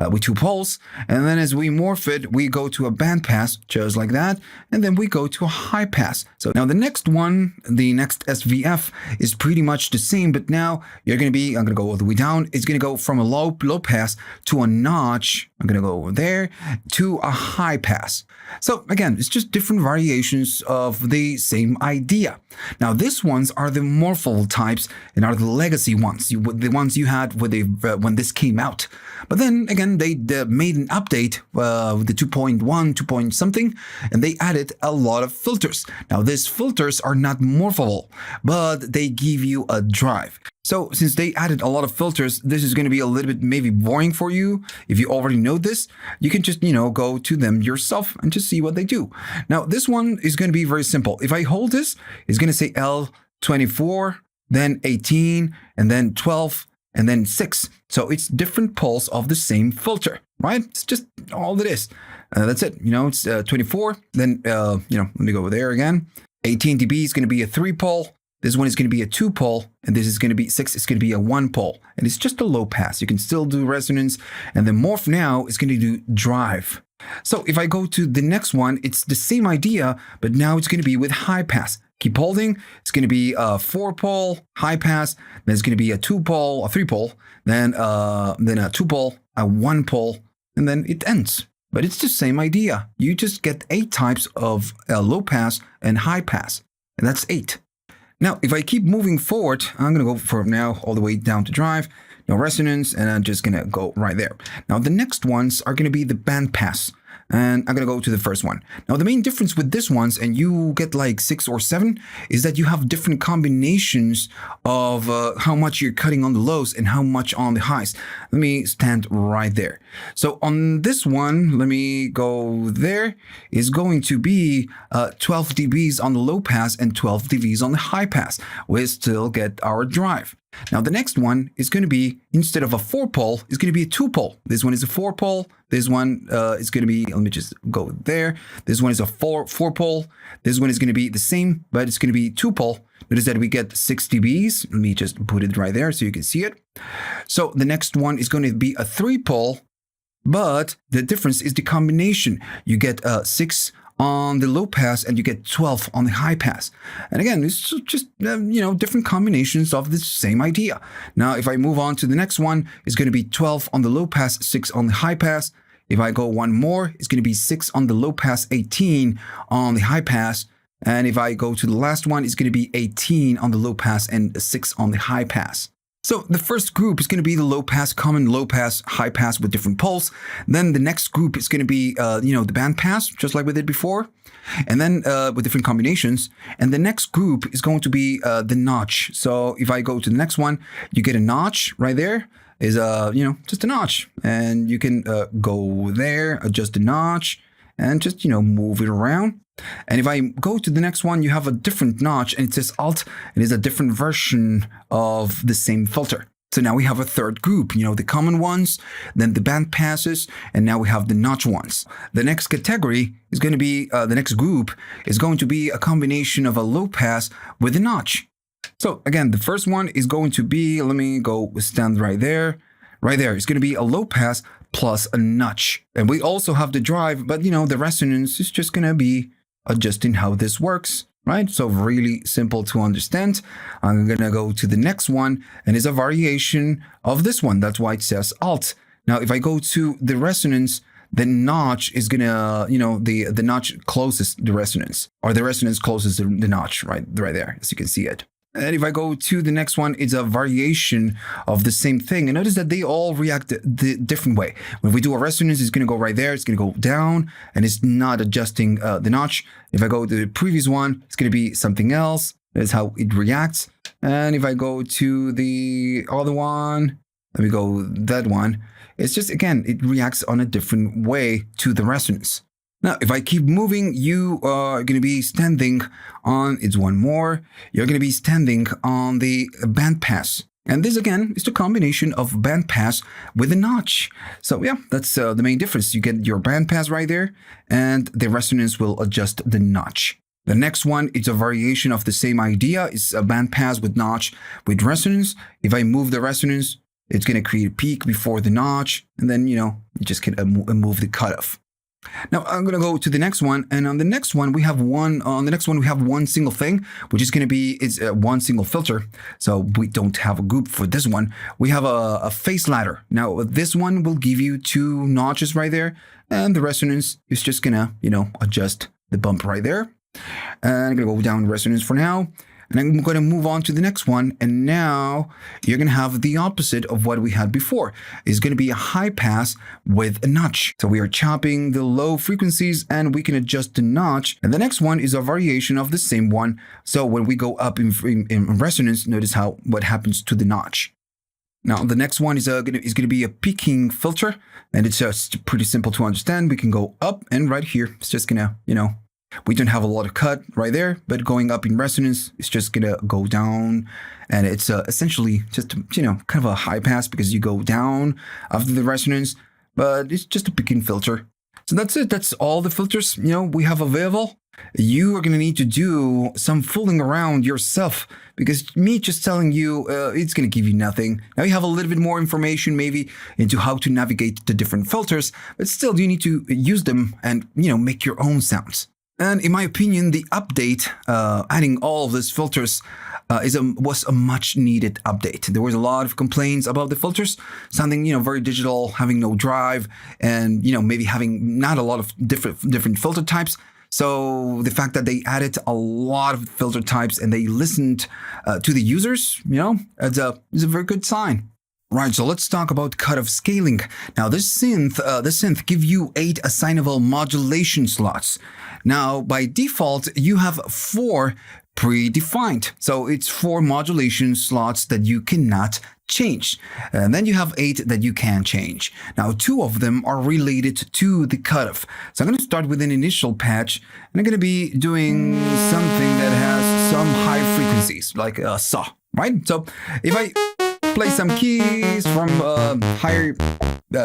with 2 poles, and then as we morph it, we go to a band pass just like that, and then we go to a high pass. So now the next one, the next SVF, is pretty much the same, but now I'm going to go all the way down. It's going to go from a low pass to a notch. I'm going to go over there to a high pass. So again, it's just different variations of the same idea. Now these ones are the morphal types and are the legacy ones, the ones you had when this came out. But then again, they made an update with the 2.1, 2 point something, and they added a lot of filters. Now these filters are not morphable, but they give you a drive. So since they added a lot of filters, this is going to be a little bit maybe boring for you. If you already know this, you can just, go to them yourself and just see what they do. Now, this one is going to be very simple. If I hold this, it's going to say L24, then 18, and then 12, and then 6. So it's different pulse of the same filter, right? It's just all it is. That's it. It's 24. Then, let me go there again. 18 dB is going to be a 3-pole. This one is going to be a 2-pole, and this is going to be 6. It's going to be a 1-pole, and it's just a low pass. You can still do resonance, and the morph now is going to do drive. So if I go to the next one, it's the same idea, but now it's going to be with high pass. Keep holding. It's going to be a 4-pole high pass. Then it's going to be a 2-pole, a 3-pole, then a 2-pole, a 1-pole, and then it ends. But it's the same idea. You just get 8 types of low pass and high pass, and that's 8. Now, if I keep moving forward, I'm going to go from now all the way down to drive, no resonance, and I'm just going to go right there. Now, the next ones are going to be the band pass, and I'm going to go to the first one. Now, the main difference with this ones, and you get like 6 or 7, is that you have different combinations of how much you're cutting on the lows and how much on the highs. Let me stand right there. So on this one, let me go there, is going to be 12 dBs on the low pass and 12 dBs on the high pass. We still get our drive. Now, the next one is going to be, instead of a 4-pole, it's going to be a 2-pole. This one is a 4-pole. This one is going to be, let me just go there. This one is a 4-pole. This one is going to be the same, but it's going to be 2-pole. Notice that we get 6 dBs. Let me just put it right there so you can see it. So the next one is going to be a 3-pole, but the difference is the combination. You get 6 on the low pass and you get 12 on the high pass. And again, it's just, different combinations of the same idea. Now, if I move on to the next one, it's going to be 12 on the low pass, 6 on the high pass. If I go one more, it's going to be 6 on the low pass, 18 on the high pass. And if I go to the last one, it's going to be 18 on the low pass and 6 on the high pass. So the first group is going to be the low pass, common low pass, high pass with different pulse. Then the next group is going to be, the band pass, just like we did before. And then with different combinations. And the next group is going to be the notch. So if I go to the next one, you get a notch right there. Is just a notch. And you can go there, adjust the notch, and just, move it around. And if I go to the next one, you have a different notch, and it says Alt, and it's a different version of the same filter. So now we have a third group, the common ones, then the band passes, and now we have the notch ones. The next category is going to be, the next group is going to be a combination of a low pass with a notch. So again, the first one is going to be, let me go stand right there. Right there, it's going to be a low pass plus a notch. And we also have the drive, but the resonance is just going to be adjusting how this works, right? So really simple to understand. I'm going to go to the next one, and it's a variation of this one. That's why it says Alt. Now, if I go to the resonance, the notch is going to, the notch closes the resonance, or the resonance closes the notch right there, as you can see it. And if I go to the next one, it's a variation of the same thing. And notice that they all react the different way. When we do a resonance, it's going to go right there. It's going to go down, and it's not adjusting the notch. If I go to the previous one, it's going to be something else. That's how it reacts. And if I go to the other one, let me go that one. It's just, again, it reacts on a different way to the resonance. Now, if I keep moving, you are going to be standing on, it's one more, you're going to be standing on the band pass. And this, again, is the combination of band pass with a notch. So yeah, that's the main difference. You get your band pass right there, and the resonance will adjust the notch. The next one, it's a variation of the same idea. It's a band pass with notch with resonance. If I move the resonance, it's going to create a peak before the notch, and then, you just can move the cutoff. Now I'm going to go to the next one, and on the next one we have one single thing, which is going to be one single filter. So we don't have a group for this one. We have a phase ladder. Now this one will give you 2 notches right there, and the resonance is just going to, adjust the bump right there. And I'm going to go down resonance for now. And I'm going to move on to the next one. And now you're going to have the opposite of what we had before. It's going to be a high pass with a notch. So we are chopping the low frequencies, and we can adjust the notch. And the next one is a variation of the same one. So when we go up in resonance, notice what happens to the notch. Now the next one is going to be a peaking filter, and it's just pretty simple to understand. We can go up, and right here it's just going to We don't have a lot of cut right there, but going up in resonance, it's just gonna go down, and it's essentially just, you know, kind of a high pass because you go down after the resonance, but it's just a picking filter. So that's it. That's all the filters, you know, we have available. You are going to need to do some fooling around yourself, because me just telling you, it's going to give you nothing. Now you have a little bit more information maybe into how to navigate the different filters, but still you need to use them and, you know, make your own sounds. And in my opinion, the update, adding all of these filters, was a much needed update. There was a lot of complaints about the filters, sounding, you know, very digital, having no drive, and, you know, maybe having not a lot of different filter types. So the fact that they added a lot of filter types and they listened to the users, you know, is a very good sign. Right, so let's talk about cutoff scaling. Now, this synth give you 8 assignable modulation slots. Now, by default, you have 4 predefined. So it's 4 modulation slots that you cannot change. And then you have 8 that you can change. Now, 2 of them are related to the cutoff. So I'm going to start with an initial patch, and I'm going to be doing something that has some high frequencies, like a saw, right? So if I play some keys from higher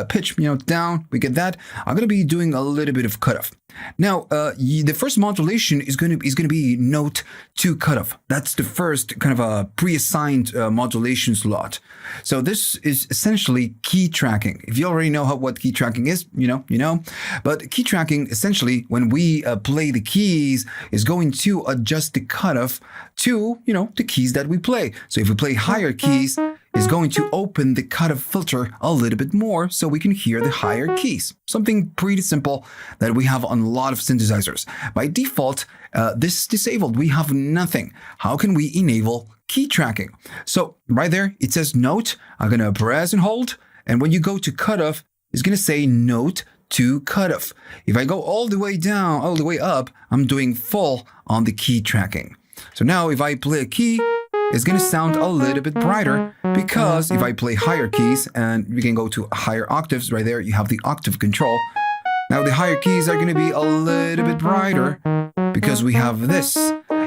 pitch, you know, down, we get that. I'm going to be doing a little bit of cutoff. Now, the first modulation is going to be note to cutoff. That's the first kind of a pre-assigned modulation slot. So this is essentially key tracking. If you already know what key tracking is, you know. But key tracking, essentially, when we play the keys, is going to adjust the cutoff to, you know, the keys that we play. So if we play higher keys, is going to open the cutoff filter a little bit more so we can hear the higher keys. Something pretty simple that we have on a lot of synthesizers. By default, this is disabled. We have nothing. How can we enable key tracking? So right there, it says note. I'm going to press and hold. And when you go to cutoff, it's going to say note to cutoff. If I go all the way down, all the way up, I'm doing full on the key tracking. So now if I play a key, it's going to sound a little bit brighter, because if I play higher keys, and we can go to higher octaves, right there, you have the octave control. Now the higher keys are going to be a little bit brighter because we have this.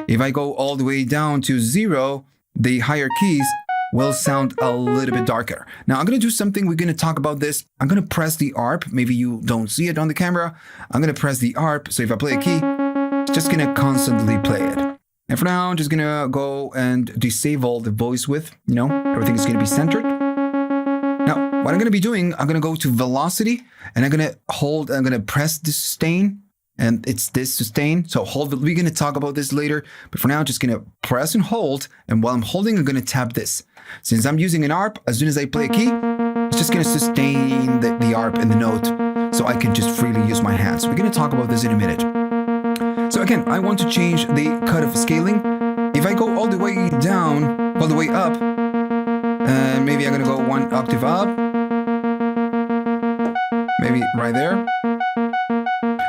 If I go all the way down to 0, the higher keys will sound a little bit darker. Now I'm going to do something, we're going to talk about this. I'm going to press the ARP. Maybe you don't see it on the camera. I'm going to press the ARP. So if I play a key, it's just going to constantly play it. And for now, I'm just going to go and disable the voice width. You know, everything is going to be centered. Now, what I'm going to be doing, I'm going to go to velocity, and I'm going to hold, I'm going to press the sustain, and it's this sustain. So hold, we're going to talk about this later. But for now, I'm just going to press and hold. And while I'm holding, I'm going to tap this. Since I'm using an ARP, as soon as I play a key, it's just going to sustain the ARP and the note, so I can just freely use my hands. We're going to talk about this in a minute. So again, I want to change the cutoff scaling. If I go all the way down, all the way up, and maybe I'm going to go 1 octave up, maybe right there.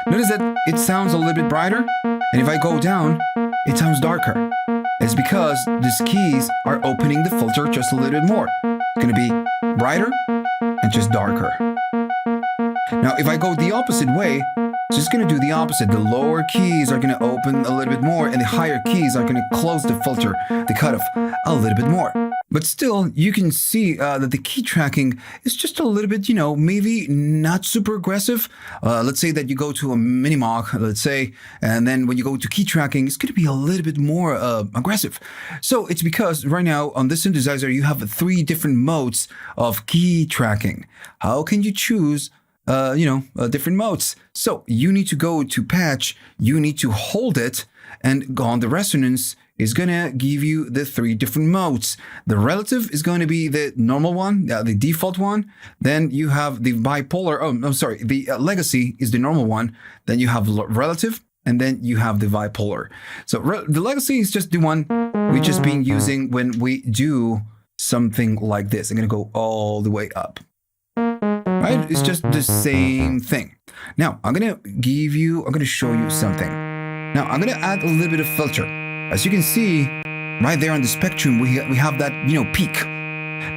Notice that it sounds a little bit brighter, and if I go down, it sounds darker. It's because these keys are opening the filter just a little bit more. It's going to be brighter and just darker. Now, if I go the opposite way, it's just going to do the opposite. The lower keys are going to open a little bit more, and the higher keys are going to close the filter, the cutoff, a little bit more. But still, you can see that the key tracking is just a little bit, you know, maybe not super aggressive. Let's say that you go to a Minimog, let's say, and then when you go to key tracking, it's going to be a little bit more aggressive. So it's because right now on this synthesizer, you have 3 different modes of key tracking. How can you choose different modes? So you need to go to patch, you need to hold it, and go on the resonance is going to give you the 3 different modes. The relative is going to be the normal one, the default one. Then you have the bipolar. Oh, I'm sorry. The legacy is the normal one. Then you have relative, and then you have the bipolar. So the legacy is just the one we've just been using when we do something like this. I'm going to go all the way up. Right? It's just the same thing. Now, I'm going to show you something. Now, I'm going to add a little bit of filter. As you can see, right there on the spectrum, we have that, peak.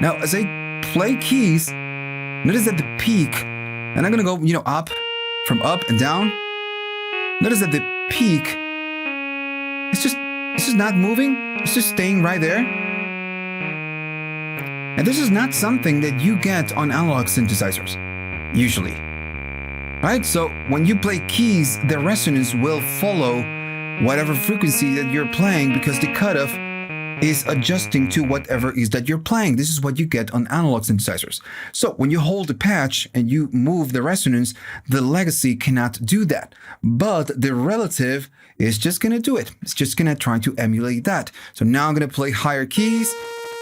Now, as I play keys, notice that the peak, and I'm going to go, up, from up and down. Notice that the peak, it's just not moving. It's just staying right there. And this is not something that you get on analog synthesizers, usually. Right? So when you play keys, the resonance will follow whatever frequency that you're playing because the cutoff is adjusting to whatever is that you're playing. This is what you get on analog synthesizers. So when you hold the patch and you move the resonance, the legacy cannot do that. But the relative is just going to do it. It's just going to try to emulate that. So now I'm going to play higher keys.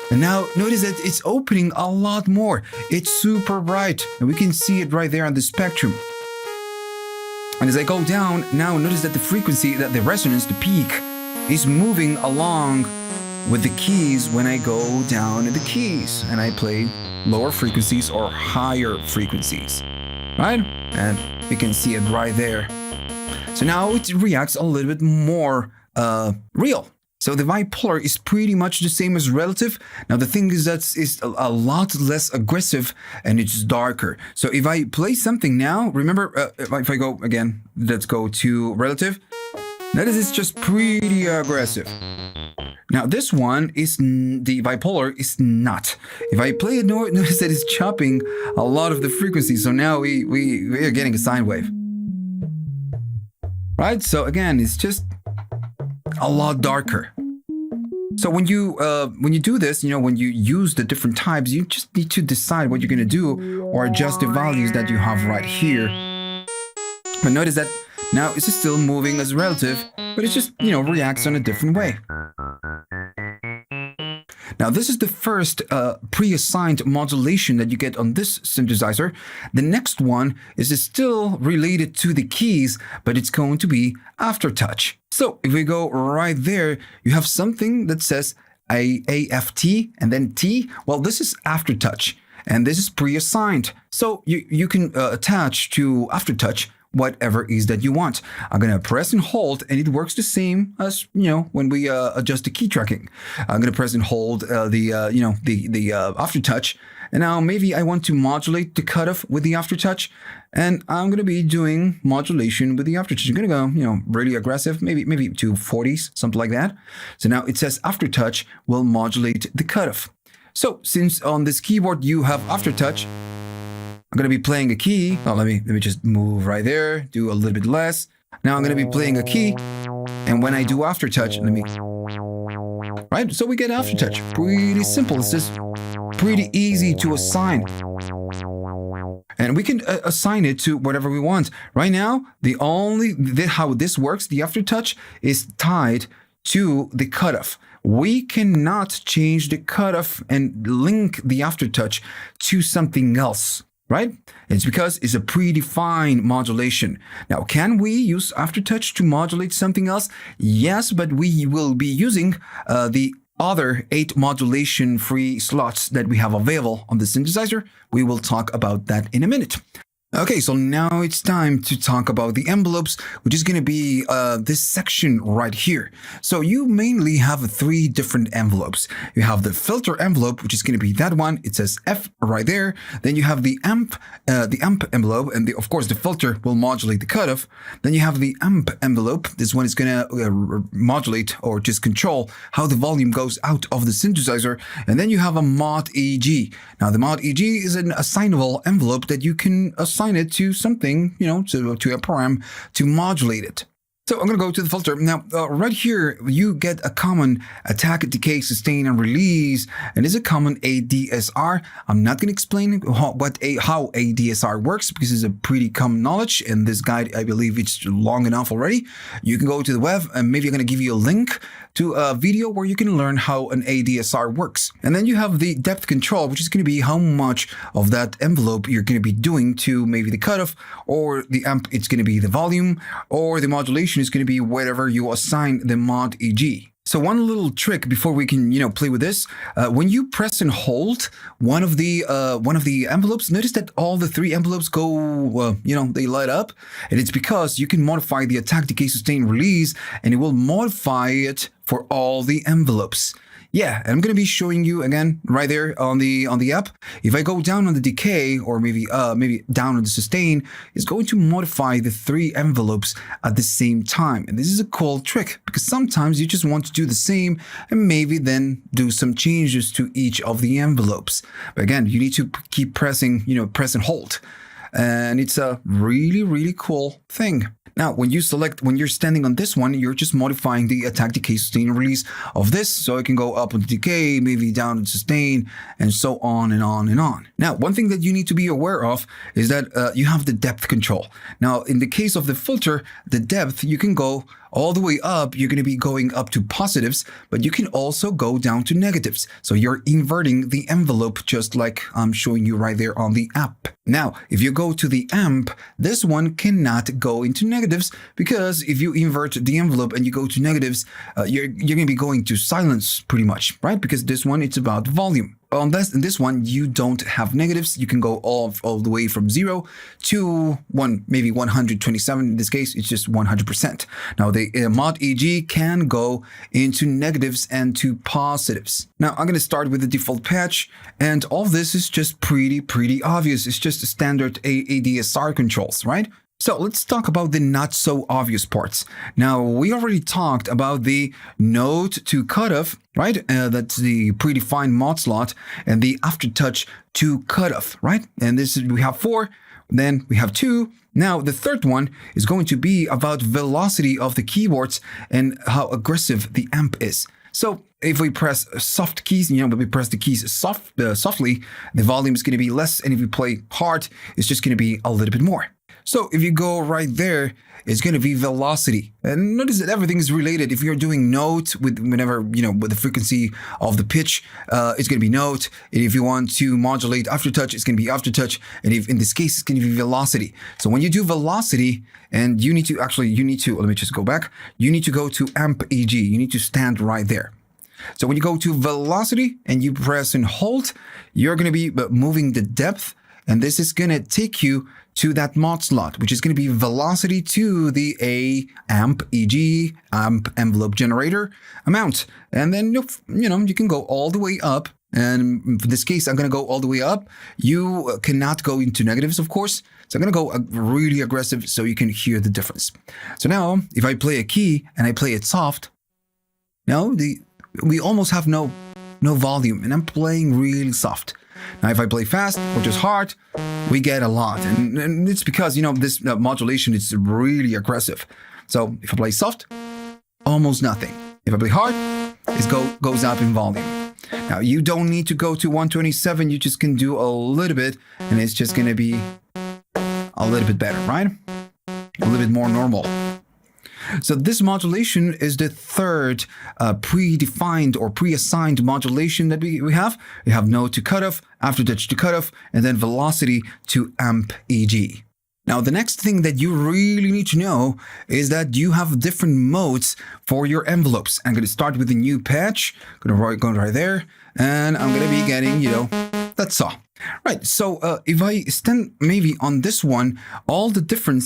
And now notice that it's opening a lot more. It's super bright. And we can see it right there on the spectrum. And as I go down, now notice that the frequency, that the resonance, the peak, is moving along with the keys when I go down in the keys and I play lower frequencies or higher frequencies, right? And you can see it right there. So now it reacts a little bit more real. So the bipolar is pretty much the same as relative. Now the thing is that it's a lot less aggressive and it's darker. So if I play something now, remember if I go again, let's go to relative. Notice it's just pretty aggressive. Now this one is, the bipolar is not. If I play it, notice that it's chopping a lot of the frequency. So now we are getting a sine wave. Right? So again, it's just a lot darker. So when you do this, when you use the different types, you just need to decide what you're going to do or adjust the values that you have right here. But notice that now it's still moving as relative, but it just, reacts in a different way. Now, this is the first pre-assigned modulation that you get on this synthesizer. The next one is still related to the keys, but it's going to be aftertouch. So if we go right there, you have something that says AFT and then T. Well, this is aftertouch, and this is pre-assigned. So you can attach to aftertouch whatever is that you want. I'm going to press and hold, and it works the same as, when we adjust the key tracking. I'm going to press and hold the aftertouch. And now maybe I want to modulate the cutoff with the aftertouch, and I'm going to be doing modulation with the aftertouch. I'm going to go, really aggressive, maybe to 40s, something like that. So now it says aftertouch will modulate the cutoff. So since on this keyboard you have aftertouch, I'm going to be playing a key. Oh, let me just move right there, do a little bit less. Now I'm going to be playing a key. And when I do aftertouch, right? So we get aftertouch. Pretty simple. It's just pretty easy to assign. And we can assign it to whatever we want. Right now, how this works, the aftertouch is tied to the cutoff. We cannot change the cutoff and link the aftertouch to something else. Right? It's because it's a predefined modulation. Now, can we use aftertouch to modulate something else? Yes, but we will be using the other 8 modulation free slots that we have available on the synthesizer. We will talk about that in a minute. Okay, so now it's time to talk about the envelopes, which is going to be this section right here. So you mainly have 3 different envelopes. You have the filter envelope, which is going to be that one. It says F right there. Then you have the amp envelope, and of course the filter will modulate the cutoff. Then you have the amp envelope. This one is going to modulate or just control how the volume goes out of the synthesizer. And then you have a mod EG. Now the mod EG is an assignable envelope that you can assign it to something, to a program to modulate it. So I'm going to go to the filter. Now, right here, you get a common attack, decay, sustain, and release. And it's a common ADSR. I'm not going to explain how ADSR works because it's a pretty common knowledge. And this guide, I believe it's long enough already. You can go to the web and maybe I'm going to give you a link to a video where you can learn how an ADSR works. And then you have the depth control, which is going to be how much of that envelope you're going to be doing to maybe the cutoff, or the amp, it's going to be the volume, or the modulation is going to be whatever you assign the mod EG. So one little trick before we can, play with this, when you press and hold one of the envelopes, notice that all the 3 envelopes go, they light up, and it's because you can modify the attack, decay, sustain, release, and it will modify it for all the envelopes. Yeah, and I'm going to be showing you again right there on the app. If I go down on the decay or maybe down on the sustain, it's going to modify the 3 envelopes at the same time. And this is a cool trick because sometimes you just want to do the same and maybe then do some changes to each of the envelopes. But again, you need to keep pressing, press and hold. And it's a really, really cool thing. Now, when you're standing on this one, you're just modifying the attack, decay, sustain, and release of this. So it can go up on the decay, maybe down on sustain, and so on and on and on. Now, one thing that you need to be aware of is that you have the depth control. Now, in the case of the filter, the depth, you can go all the way up. You're going to be going up to positives, but you can also go down to negatives. So you're inverting the envelope just like I'm showing you right there on the app. Now, if you go to the amp, this one cannot go into negatives because if you invert the envelope and you go to negatives, you're going to be going to silence pretty much, right? Because this one, it's about volume. On this one, you don't have negatives. You can go all the way from 0 to maybe 127. In this case, it's just 100%. Now, the mod EG can go into negatives and to positives. Now, I'm going to start with the default patch, and all this is just pretty obvious. It's just standard ADSR controls, right? So let's talk about the not so obvious parts. Now, we already talked about the node to cutoff, right? That's the predefined mod slot, and the aftertouch to cutoff, right? And we have 4, then we have 2. Now, the third one is going to be about velocity of the keyboards and how aggressive the amp is. So if we press soft keys, we press the keys softly, the volume is going to be less. And if we play hard, it's just going to be a little bit more. So if you go right there, it's going to be velocity. And notice that everything is related. If you're doing note with the frequency of the pitch, it's going to be note. And if you want to modulate aftertouch, it's going to be aftertouch. And if in this case, it's going to be velocity. So when you do velocity, and let me just go back. You need to go to amp EG. You need to stand right there. So when you go to velocity and you press and hold, you're going to be moving the depth. And this is going to take you to that mod slot, which is going to be velocity to the amp EG amp envelope generator amount. And then you can go all the way up. And for this case, I'm going to go all the way up. You cannot go into negatives, of course. So I'm going to go really aggressive so you can hear the difference. So now if I play a key and I play it soft, we almost have no volume, and I'm playing really soft. Now, if I play fast or just hard, we get a lot. And it's because, this modulation is really aggressive. So if I play soft, almost nothing. If I play hard, it goes up in volume. Now, you don't need to go to 127. You just can do a little bit, and it's just going to be a little bit better, right? A little bit more normal. So this modulation is the third predefined or pre-assigned modulation that we have. We have node to cutoff, aftertouch to cutoff, and then velocity to amp EG. Now, the next thing that you really need to know is that you have different modes for your envelopes. I'm going to start with a new patch. I'm going to go right there, and I'm going to be getting, that's all. Right, so if I stand maybe on this one, all the different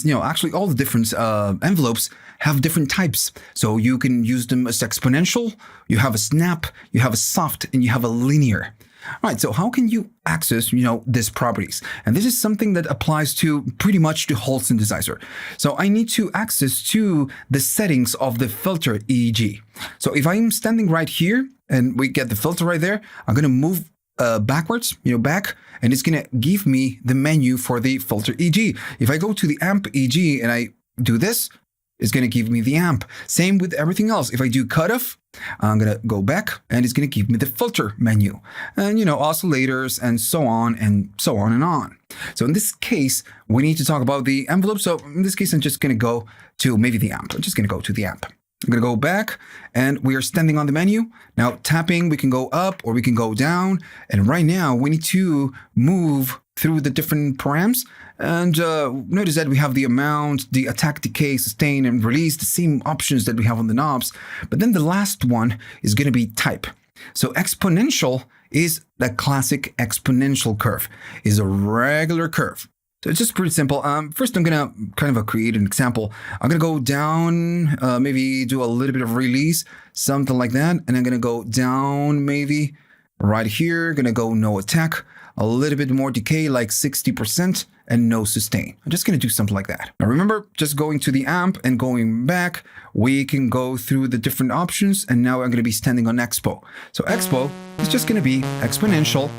envelopes have different types. So you can use them as exponential, you have a snap, you have a soft, and you have a linear. All right, so how can you access, these properties? And this is something that applies to pretty much the whole synthesizer. So I need to access to the settings of the filter EEG. So if I'm standing right here and we get the filter right there, I'm going to move backwards, back, and it's going to give me the menu for the filter EG. If I go to the amp EG and I do this, it's going to give me the amp. Same with everything else. If I do cutoff, I'm going to go back and it's going to give me the filter menu and, oscillators and so on and so on and on. So in this case, we need to talk about the envelope. So in this case, I'm just going to go to maybe the amp. I'm just going to go to the amp. I'm going to go back and we are standing on the menu. Now tapping, we can go up or we can go down. And right now we need to move through the different params. And notice that we have the amount, the attack, decay, sustain, and release, the same options that we have on the knobs. But then the last one is going to be type. So exponential is the classic exponential curve, is a regular curve. So it's just pretty simple. First, I'm gonna kind of create an example. I'm gonna go down, maybe do a little bit of release, something like that. And I'm gonna go down maybe right here. Gonna go no attack, a little bit more decay, like 60%, and no sustain. I'm just gonna do something like that. Now remember, just going to the amp and going back, we can go through the different options. And now I'm gonna be standing on expo. So expo is just gonna be exponential,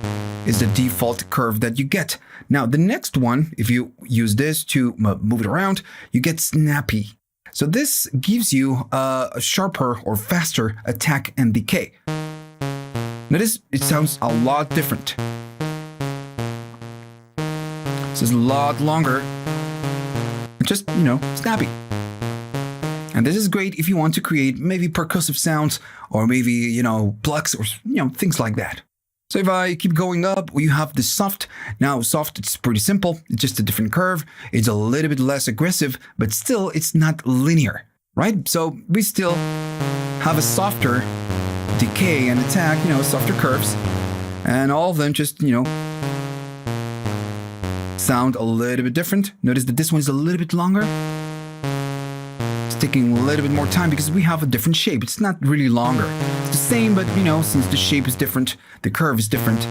is the default curve that you get. Now, the next one, if you use this to move it around, you get snappy. So this gives you a sharper or faster attack and decay. Notice it sounds a lot different. This is a lot longer. Just, snappy. And this is great if you want to create maybe percussive sounds or maybe, plucks or, things like that. So if I keep going up, you have the soft. Now soft, it's pretty simple. It's just a different curve. It's a little bit less aggressive, but still it's not linear, right? So we still have a softer decay and attack, softer curves. And all of them just, sound a little bit different. Notice that this one is a little bit longer. Taking a little bit more time because we have a different shape. It's not really longer. It's the same, but since the shape is different, the curve is different,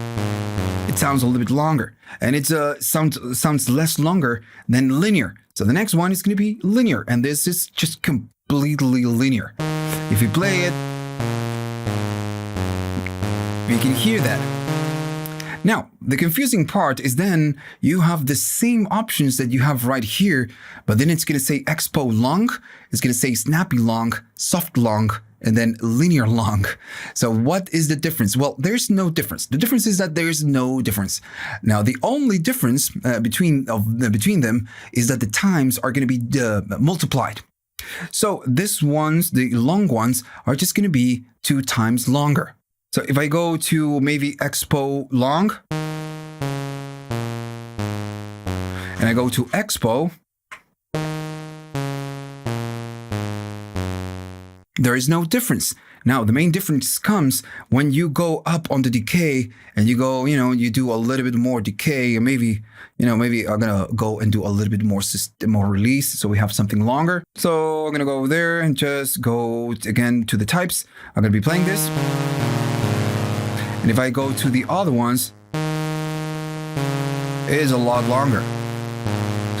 it sounds a little bit longer. And it sounds less longer than linear. So the next one is going to be linear, and this is just completely linear. If you play it, you can hear that. Now, the confusing part is then you have the same options that you have right here, but then it's going to say expo long, it's going to say snappy long, soft long, and then linear long. So what is the difference? Well, there's no difference. The difference is that there's no difference. Now, the only difference between them is that the times are going to be multiplied. So this ones, the long ones, are just going to be 2 times longer. So if I go to maybe expo long, and I go to expo, there is no difference. Now, the main difference comes when you go up on the decay and you go, you do a little bit more decay, and maybe I'm gonna go and do a little bit more release, so we have something longer. So I'm gonna go there and just go again to the types. I'm gonna be playing this. And if I go to the other ones, it is a lot longer.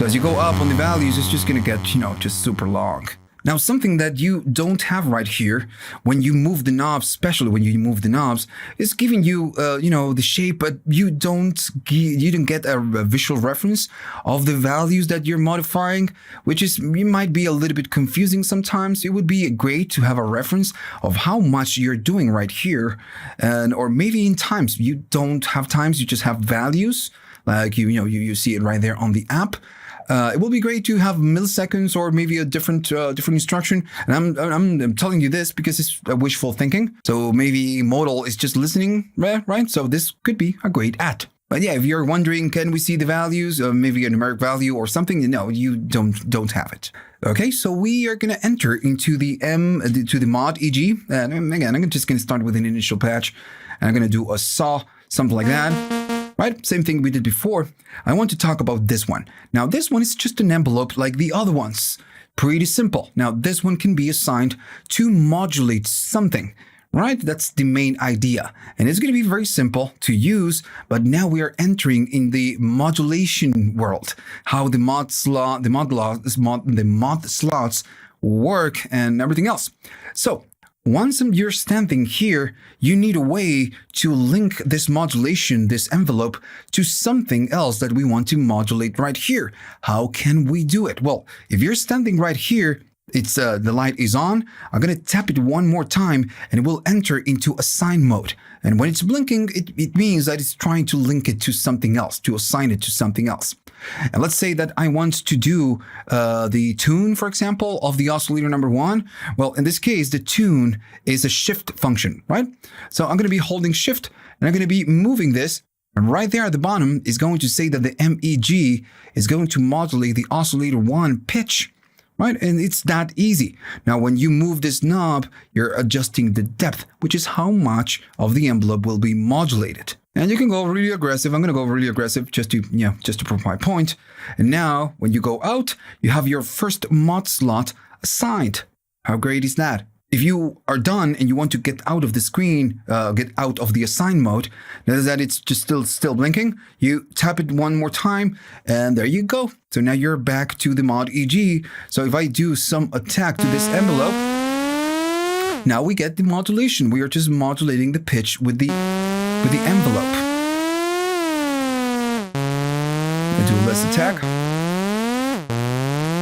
So as you go up on the values, it's just going to get, just super long. Now, something that you don't have right here, when you move the knobs, especially when you move the knobs, is giving you, the shape, but you don't get a visual reference of the values that you're modifying, which is, you might be a little bit confusing sometimes. It would be great to have a reference of how much you're doing right here, or maybe in times. You don't have times, you just have values, like you see it right there on the app. It will be great to have milliseconds or maybe a different instruction. And I'm telling you this because it's wishful thinking. So maybe modal is just listening, right? So this could be a great add. But yeah, if you're wondering, can we see the values, maybe a numeric value or something? No, you don't have it. Okay, so we are going to enter into the mod EG. And again, I'm just going to start with an initial patch. And I'm going to do a saw, something like that. Right? Same thing we did before. I want to talk about this one. Now, this one is just an envelope like the other ones. Pretty simple. Now, this one can be assigned to modulate something, right? That's the main idea. And it's going to be very simple to use, but now we are entering in the modulation world, how the mod slots work and everything else. So, once you're standing here, you need a way to link this modulation, this envelope, to something else that we want to modulate right here. How can we do it? Well, if you're standing right here, it's the light is on. I'm going to tap it one more time and it will enter into assign mode. And when it's blinking, it means that it's trying to link it to something else, to assign it to something else. And let's say that I want to do the tune, for example, of the oscillator number 1. Well, in this case, the tune is a shift function, right? So I'm going to be holding shift and I'm going to be moving this. And right there at the bottom is going to say that the MEG is going to modulate the oscillator 1 pitch right? And it's that easy. Now, when you move this knob, you're adjusting the depth, which is how much of the envelope will be modulated. And you can go really aggressive. I'm going to go really aggressive just to prove my point. And now, when you go out, you have your first mod slot assigned. How great is that? If you are done and you want to get out of the screen, get out of the assign mode, notice that it's just still blinking. You tap it one more time, and there you go. So now you're back to the mod EG. So if I do some attack to this envelope, now we get the modulation. We are just modulating the pitch with the envelope. I do less attack.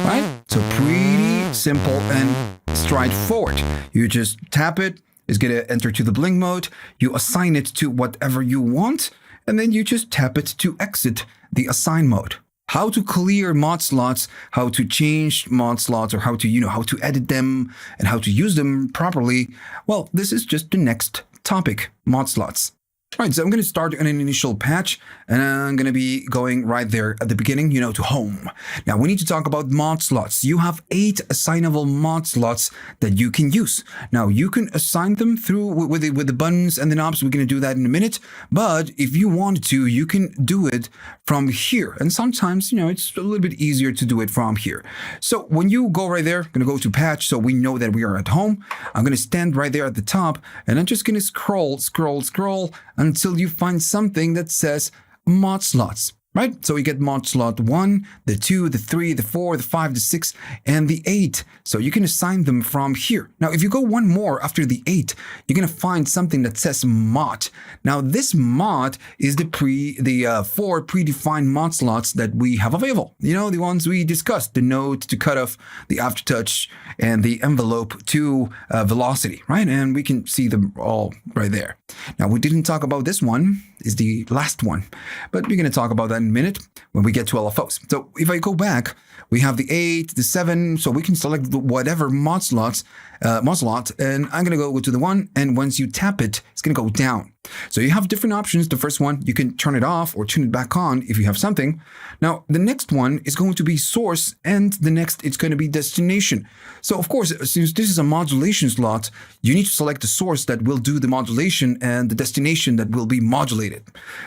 Right? So pretty simple and straightforward. You just tap it, it's going to enter to the blink mode, you assign it to whatever you want, and then you just tap it to exit the assign mode. How to clear mod slots, how to change mod slots, or how to edit them and how to use them properly. Well, this is just the next topic, mod slots. All right, so I'm going to start an initial patch, and I'm going to be going right there at the beginning, to home. Now, we need to talk about mod slots. You have 8 assignable mod slots that you can use. Now, you can assign them through with the buttons and the knobs. We're going to do that in a minute. But if you want to, you can do it from here. And sometimes, it's a little bit easier to do it from here. So when you go right there, I'm going to go to patch so we know that we are at home. I'm going to stand right there at the top, and I'm just going to scroll until you find something that says mod slots, right? So you get mod slot 1, the 2, the 3, the 4, the 5, the 6, and the 8. So you can assign them from here. Now, if you go one more after the 8, you're going to find something that says mod. Now, this mod is the 4 predefined mod slots that we have available. The ones we discussed, the note to cutoff, the aftertouch, and the envelope to velocity, right? And we can see them all right there. Now, we didn't talk about this one, is the last one, but we're going to talk about that in a minute when we get to LFOs. So if I go back, we have the 8, the 7, so we can select whatever mod slot, and I'm going to go to the 1, and once you tap it, it's going to go down. So you have different options. The first one, you can turn it off or turn it back on if you have something. Now, the next one is going to be source, and the next, it's going to be destination. So, of course, since this is a modulation slot, you need to select the source that will do the modulation and the destination that will be modulated.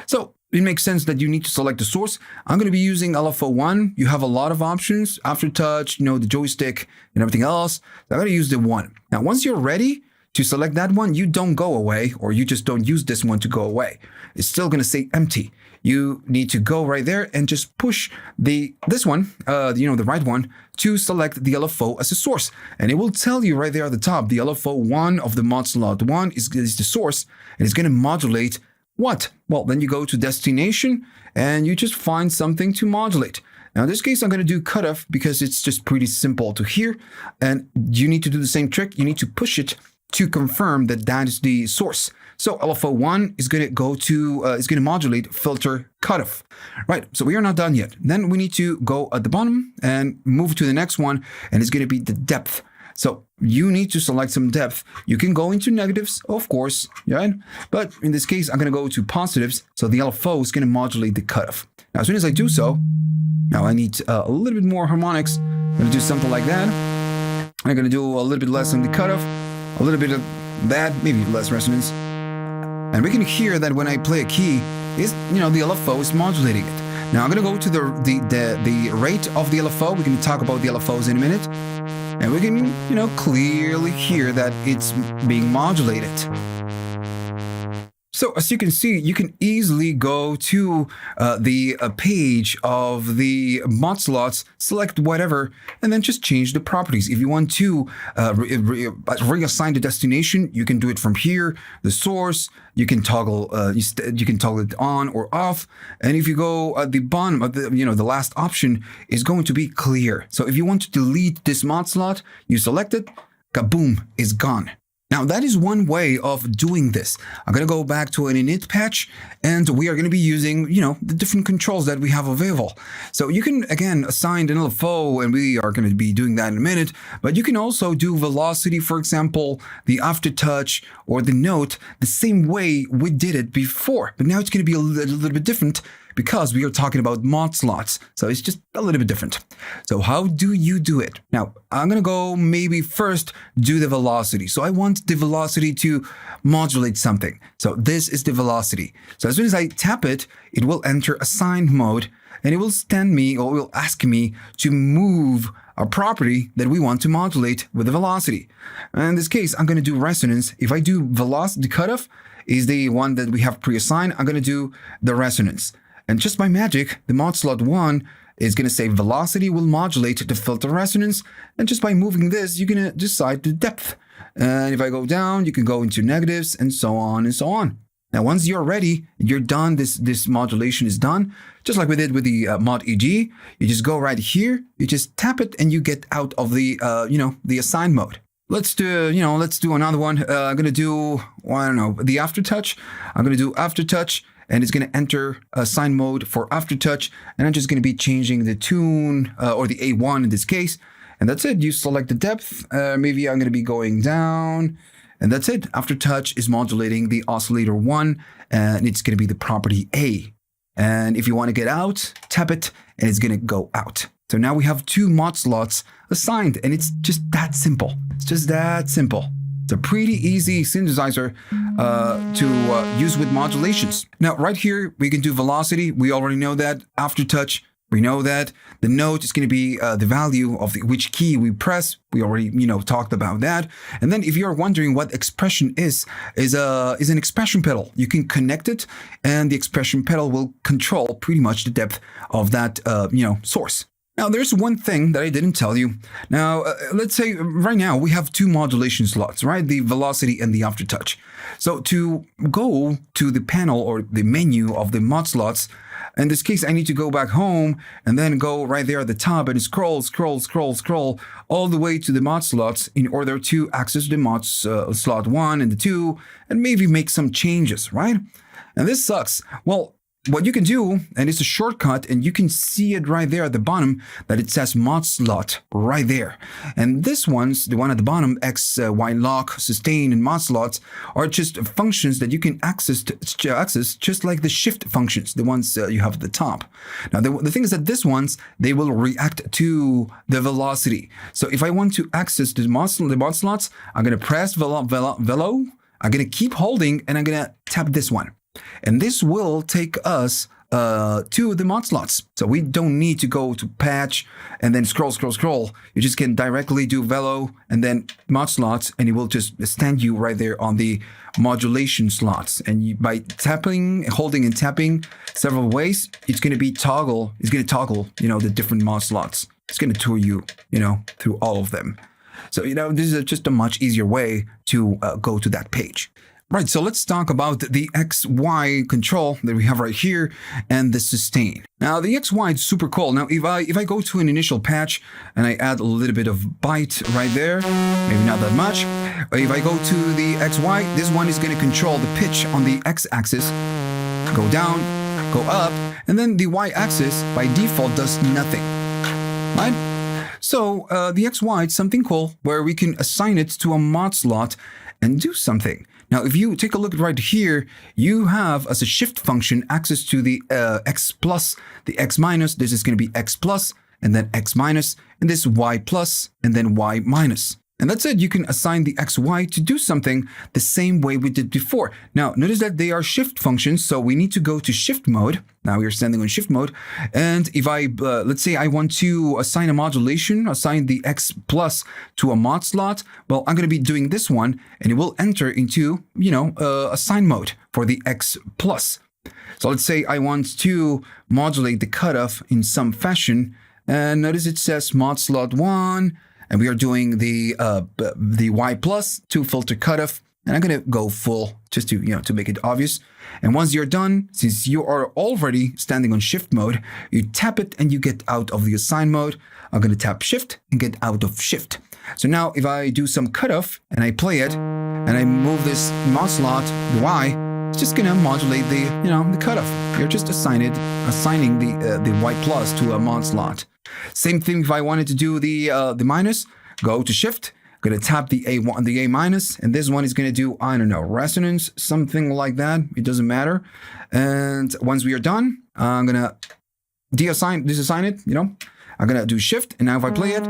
So, it makes sense that you need to select the source. I'm going to be using LFO1. You have a lot of options, aftertouch, the joystick and everything else. So I'm going to use the 1. Now, once you're ready to select that one, you don't go away, or you just don't use this one to go away. It's still going to say empty. You need to go right there and just push this one, the right one, to select the LFO as a source. And it will tell you right there at the top, the LFO1 of the mod slot 1 is the source, and it's going to modulate what? Well, then you go to destination and you just find something to modulate. Now, in this case, I'm going to do cutoff because it's just pretty simple to hear. And you need to do the same trick. You need to push it to confirm that that is the source. So LFO1 is going to go to, is going to modulate filter cutoff. Right, so we are not done yet. Then we need to go at the bottom and move to the next one, and it's going to be the depth. So you need to select some depth. You can go into negatives, of course, right? But in this case, I'm going to go to positives. So the LFO is going to modulate the cutoff. Now, as soon as I do so, now I need a little bit more harmonics. I'm going to do something like that. I'm going to do a little bit less on the cutoff, a little bit of that, maybe less resonance. And we can hear that when I play a key, is the LFO is modulating it. Now I'm going to go to the rate of the LFO. We're going to talk about the LFOs in a minute. And we can, clearly hear that it's being modulated. So as you can see, you can easily go to the page of the mod slots, select whatever, and then just change the properties. If you want to reassign the destination, you can do it from here. The source, you can toggle you can toggle it on or off. And if you go at the bottom of the last option is going to be clear. So if you want to delete this mod slot, you select it, kaboom, it's gone. Now, that is one way of doing this. I'm going to go back to an init patch, and we are going to be using, the different controls that we have available. So you can, again, assign an LFO, and we are going to be doing that in a minute, but you can also do velocity, for example, the aftertouch, or the note, the same way we did it before. But now it's going to be a little bit different, because we are talking about Modslots. So it's just a little bit different. So how do you do it? Now, I'm going to go maybe first do the velocity. So I want the velocity to modulate something. So this is the velocity. So as soon as I tap it, it will enter assigned mode and it will stand me or will ask me to move a property that we want to modulate with the velocity. And in this case, I'm going to do resonance. If I do velocity cutoff is the one that we have pre-assigned, I'm going to do the resonance. And just by magic, the mod slot 1 is going to say velocity will modulate the filter resonance. And just by moving this, you're going to decide the depth. And if I go down, you can go into negatives and so on and so on. Now, once you're ready, you're done, this modulation is done, just like we did with the mod EG, you just go right here, you just tap it and you get out of the, the assigned mode. Let's do another one. I'm going to do, I don't know, the aftertouch. I'm going to do aftertouch and it's going to enter assigned mode for aftertouch. And I'm just going to be changing the tune or the A1 in this case. And that's it. You select the depth. Maybe I'm going to be going down. And that's it. Aftertouch is modulating the oscillator 1, and it's going to be the property A. And if you want to get out, tap it, and it's going to go out. So now we have 2 mod slots assigned, and it's just that simple. It's just that simple. It's a pretty easy synthesizer to use with modulations. Now, right here, we can do velocity. We already know that. Aftertouch, we know that. The note is going to be the value of which key we press. We already, talked about that. And then if you're wondering what expression is an expression pedal. You can connect it and the expression pedal will control pretty much the depth of that, source. Now, there's one thing that I didn't tell you. Now, let's say right now we have 2 modulation slots, right? The velocity and the aftertouch. So to go to the panel or the menu of the mod slots, in this case, I need to go back home and then go right there at the top and scroll all the way to the mod slots in order to access the mod slot 1 and the 2 and maybe make some changes, right? And this sucks. Well, what you can do, and it's a shortcut, and you can see it right there at the bottom that it says mod slot right there. And this one's, the one at the bottom, X, Y lock, sustain, and mod slots are just functions that you can access just like the shift functions, the ones you have at the top. Now, the thing is that these ones, they will react to the velocity. So if I want to access the mod slots, I'm going to press velo, I'm going to keep holding, and I'm going to tap this one. And this will take us to the mod slots. So we don't need to go to patch and then scroll. You just can directly do velo and then mod slots, and it will just stand you right there on the modulation slots. And by tapping, holding and tapping several ways, it's going to toggle, the different mod slots. It's going to tour you, through all of them. So, this is just a much easier way to go to that page. Right, so let's talk about the XY control that we have right here and the sustain. Now, the XY is super cool. Now, if I go to an initial patch and I add a little bit of bite right there, maybe not that much. If I go to the XY, this one is going to control the pitch on the X-axis, go down, go up, and then the Y-axis by default does nothing, right? So the XY is something cool where we can assign it to a mod slot and do something. Now, if you take a look right here, you have as a shift function access to the X plus, the X minus. This is going to be X plus and then X minus, and this Y plus and then Y minus. And that's it. You can assign the XY to do something the same way we did before. Now, notice that they are shift functions, so we need to go to shift mode. Now we are standing on shift mode. And if I, let's say I want to assign a modulation, assign the X plus to a mod slot, well, I'm going to be doing this one, and it will enter into, assign mode for the X plus. So let's say I want to modulate the cutoff in some fashion. And notice it says mod slot 1. And we are doing the Y plus to filter cutoff. And I'm going to go full just to make it obvious. And once you're done, since you are already standing on shift mode, you tap it and you get out of the assign mode. I'm going to tap shift and get out of shift. So now if I do some cutoff and I play it and I move this mod slot, the Y, it's just going to modulate the cutoff. You're just assigning the Y plus to a mod slot. Same thing if I wanted to do the minus, go to shift, going to tap the A1, the A minus, and this one is going to do, resonance, something like that. It doesn't matter. And once we are done, I'm gonna disassign it, you know. I'm gonna do shift, and now if I play it,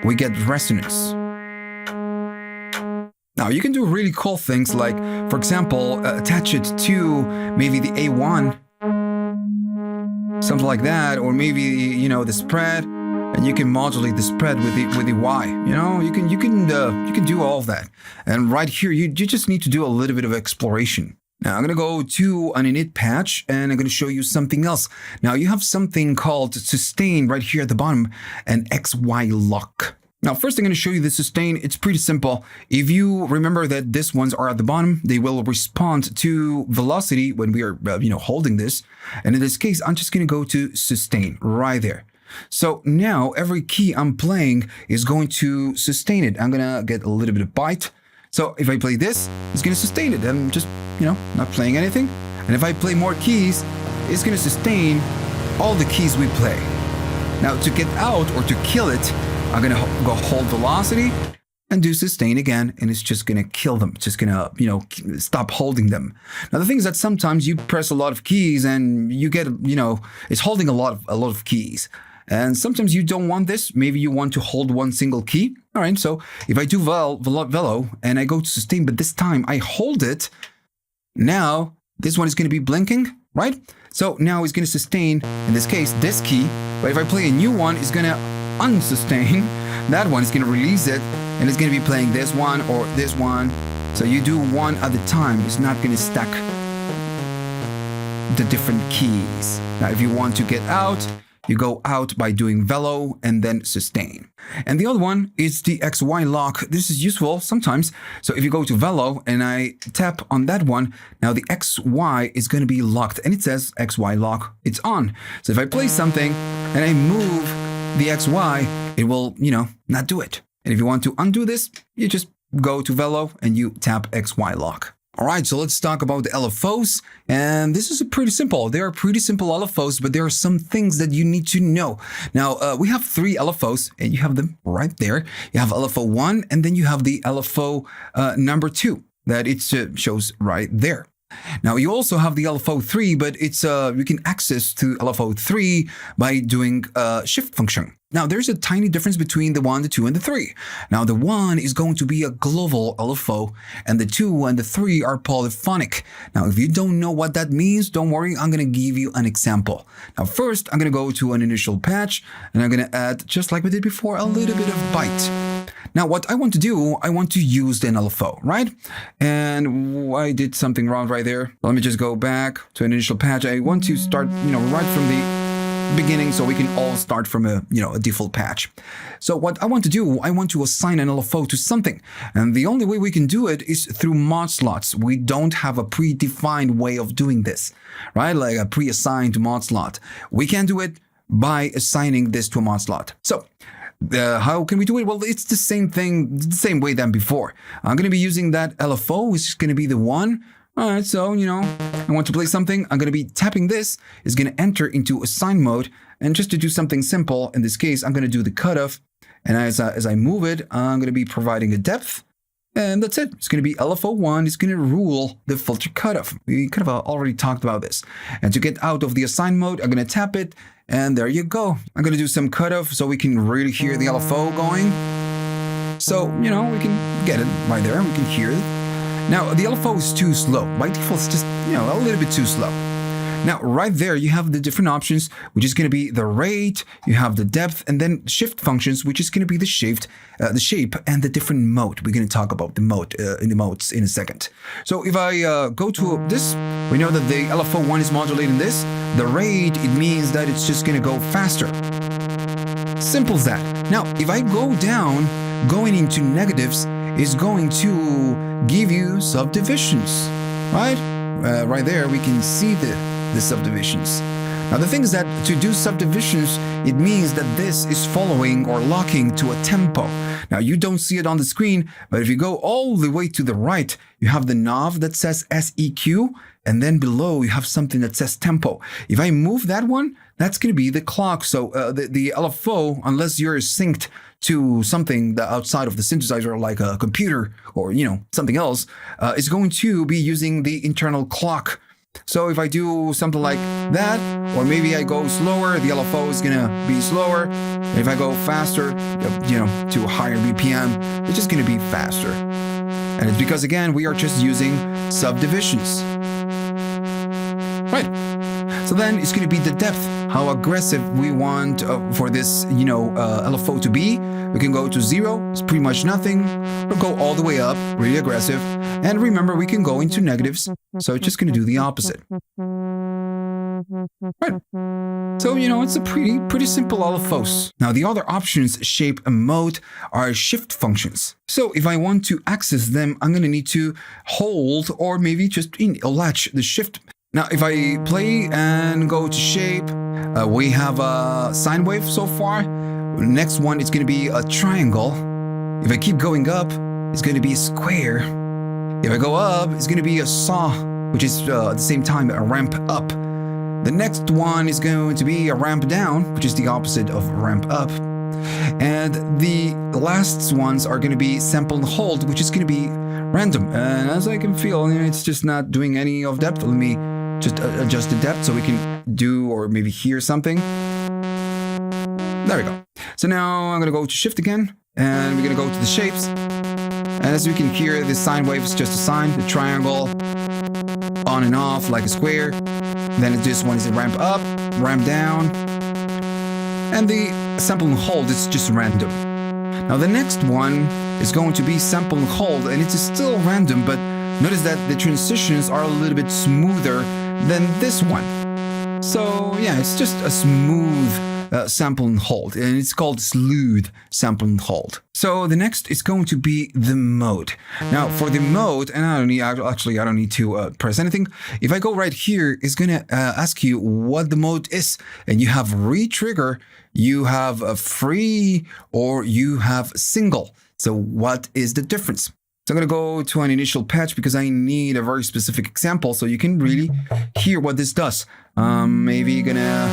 we get resonance. Now you can do really cool things like, for example, attach it to maybe the A1, something like that, or maybe, you know, the spread, and you can modulate the spread with the Y. You know, you can do all of that. And right here, you just need to do a little bit of exploration. Now I'm gonna go to an init patch, and I'm gonna show you something else. Now you have something called sustain right here at the bottom, and XY lock. Now, first I'm going to show you the sustain. It's pretty simple. If you remember that these ones are at the bottom, they will respond to velocity when we are, holding this. And in this case, I'm just going to go to sustain right there. So now every key I'm playing is going to sustain it. I'm going to get a little bit of bite. So if I play this, it's going to sustain it. I'm just, not playing anything. And if I play more keys, it's going to sustain all the keys we play. Now, to get out or to kill it, I'm going to go hold velocity and do sustain again, and it's just going to kill them. It's just going to, stop holding them. Now, the thing is that sometimes you press a lot of keys and you get, it's holding a lot of keys. And sometimes you don't want this. Maybe you want to hold one single key. All right, so if I do velo and I go to sustain, but this time I hold it, now this one is going to be blinking, right? So now it's going to sustain, in this case, this key. But if I play a new one, it's going to unsustain. That one is going to release it, and it's going to be playing this one or this one. So you do one at a time. It's not going to stack the different keys. Now, if you want to get out, you go out by doing velo and then sustain. And the other one is the XY lock. This is useful sometimes. So if you go to velo and I tap on that one, now the XY is going to be locked, and it says XY lock, it's on. So if I play something and I move the XY, it will, not do it. And if you want to undo this, you just go to velo and you tap XY lock. All right, so let's talk about the LFOs. And this is pretty simple. They are pretty simple LFOs, but there are some things that you need to know. Now, we have 3 LFOs, and you have them right there. You have LFO 1, and then you have the LFO number 2 that it shows right there. Now, you also have the LFO 3, but it's you can access to LFO 3 by doing a shift function. Now, there's a tiny difference between the 1, the 2, and the 3. Now, the 1 is going to be a global LFO, and the 2 and the 3 are polyphonic. Now, if you don't know what that means, don't worry, I'm going to give you an example. Now, first, I'm going to go to an initial patch, and I'm going to add, just like we did before, a little bit of bite. Now, what I want to do, I want to use the LFO, right? And I did something wrong right there. Let me just go back to an initial patch. I want to start, right from the beginning, so we can all start from a default patch. So what I want to do, I want to assign an LFO to something, and the only way we can do it is through Modslots. We don't have a predefined way of doing this, right? Like a pre-assigned Modslot. We can do it by assigning this to a Modslot. So how can we do it? Well, it's the same thing, the same way than before. I'm going to be using that LFO, which is going to be the 1. All right, so, I want to play something. I'm going to be tapping this. It's going to enter into assign mode. And just to do something simple, in this case, I'm going to do the cutoff. And as I move it, I'm going to be providing a depth. And that's it. It's going to be LFO1. It's going to rule the filter cutoff. We kind of already talked about this. And to get out of the assign mode, I'm going to tap it. And there you go. I'm going to do some cutoff so we can really hear the LFO going. So, we can get it right there. We can hear it. Now, the LFO is too slow. By default, it's just, a little bit too slow. Now, right there, you have the different options, which is going to be the rate, you have the depth, and then shift functions, which is going to be the shape, and the different mode. We're going to talk about the mode in the modes in a second. So if I go to this, we know that the LFO1 is modulating this. The rate, it means that it's just going to go faster. Simple as that. Now, if I go down, going into negatives is going to give you subdivisions, right? Right there, we can see the subdivisions. Now, the thing is that to do subdivisions, it means that this is following or locking to a tempo. Now, you don't see it on the screen, but if you go all the way to the right, you have the knob that says SEQ, and then below you have something that says tempo. If I move that one, that's going to be the clock. So the LFO, unless you're synced to something that outside of the synthesizer, like a computer or something else, is going to be using the internal clock So if I do something like that, or maybe I go slower, the LFO is gonna be slower. If I go faster, to a higher BPM, it's just gonna be faster. And it's because, again, we are just using subdivisions. Right. So then it's gonna be the depth, how aggressive we want for this, LFO to be. We can go to 0, it's pretty much nothing, or go all the way up, really aggressive. And remember, we can go into negatives, so it's just going to do the opposite. Right. So, it's a pretty simple LFOs. Now, the other options, shape and mode, are shift functions. So if I want to access them, I'm going to need to hold or maybe just latch the shift. Now, if I play and go to shape, we have a sine wave so far. The next one is going to be a triangle. If I keep going up, it's going to be a square. If I go up, it's going to be a saw, which is at the same time a ramp up. The next one is going to be a ramp down, which is the opposite of ramp up. And the last ones are going to be sample and hold, which is going to be random. And as I can feel, it's just not doing any of depth. Let me just adjust the depth so we can do or maybe hear something. There we go. So now I'm going to go to shift again, and we're going to go to the shapes. And as you can hear, the sine wave is just a sine, the triangle, on and off like a square. Then this one is a ramp up, ramp down. And the sample and hold is just random. Now the next one is going to be sample and hold, and it is still random, but notice that the transitions are a little bit smoother than this one. So yeah, it's just a smooth sample and hold, and it's called smooth sample and hold. So the next is going to be the mode. Now for the mode, and I don't need to press anything. If I go right here, it's gonna ask you what the mode is, and you have re-trigger, you have a free, or you have single. So what is the difference? So I'm gonna go to an initial patch because I need a very specific example so you can really hear what this does. Maybe gonna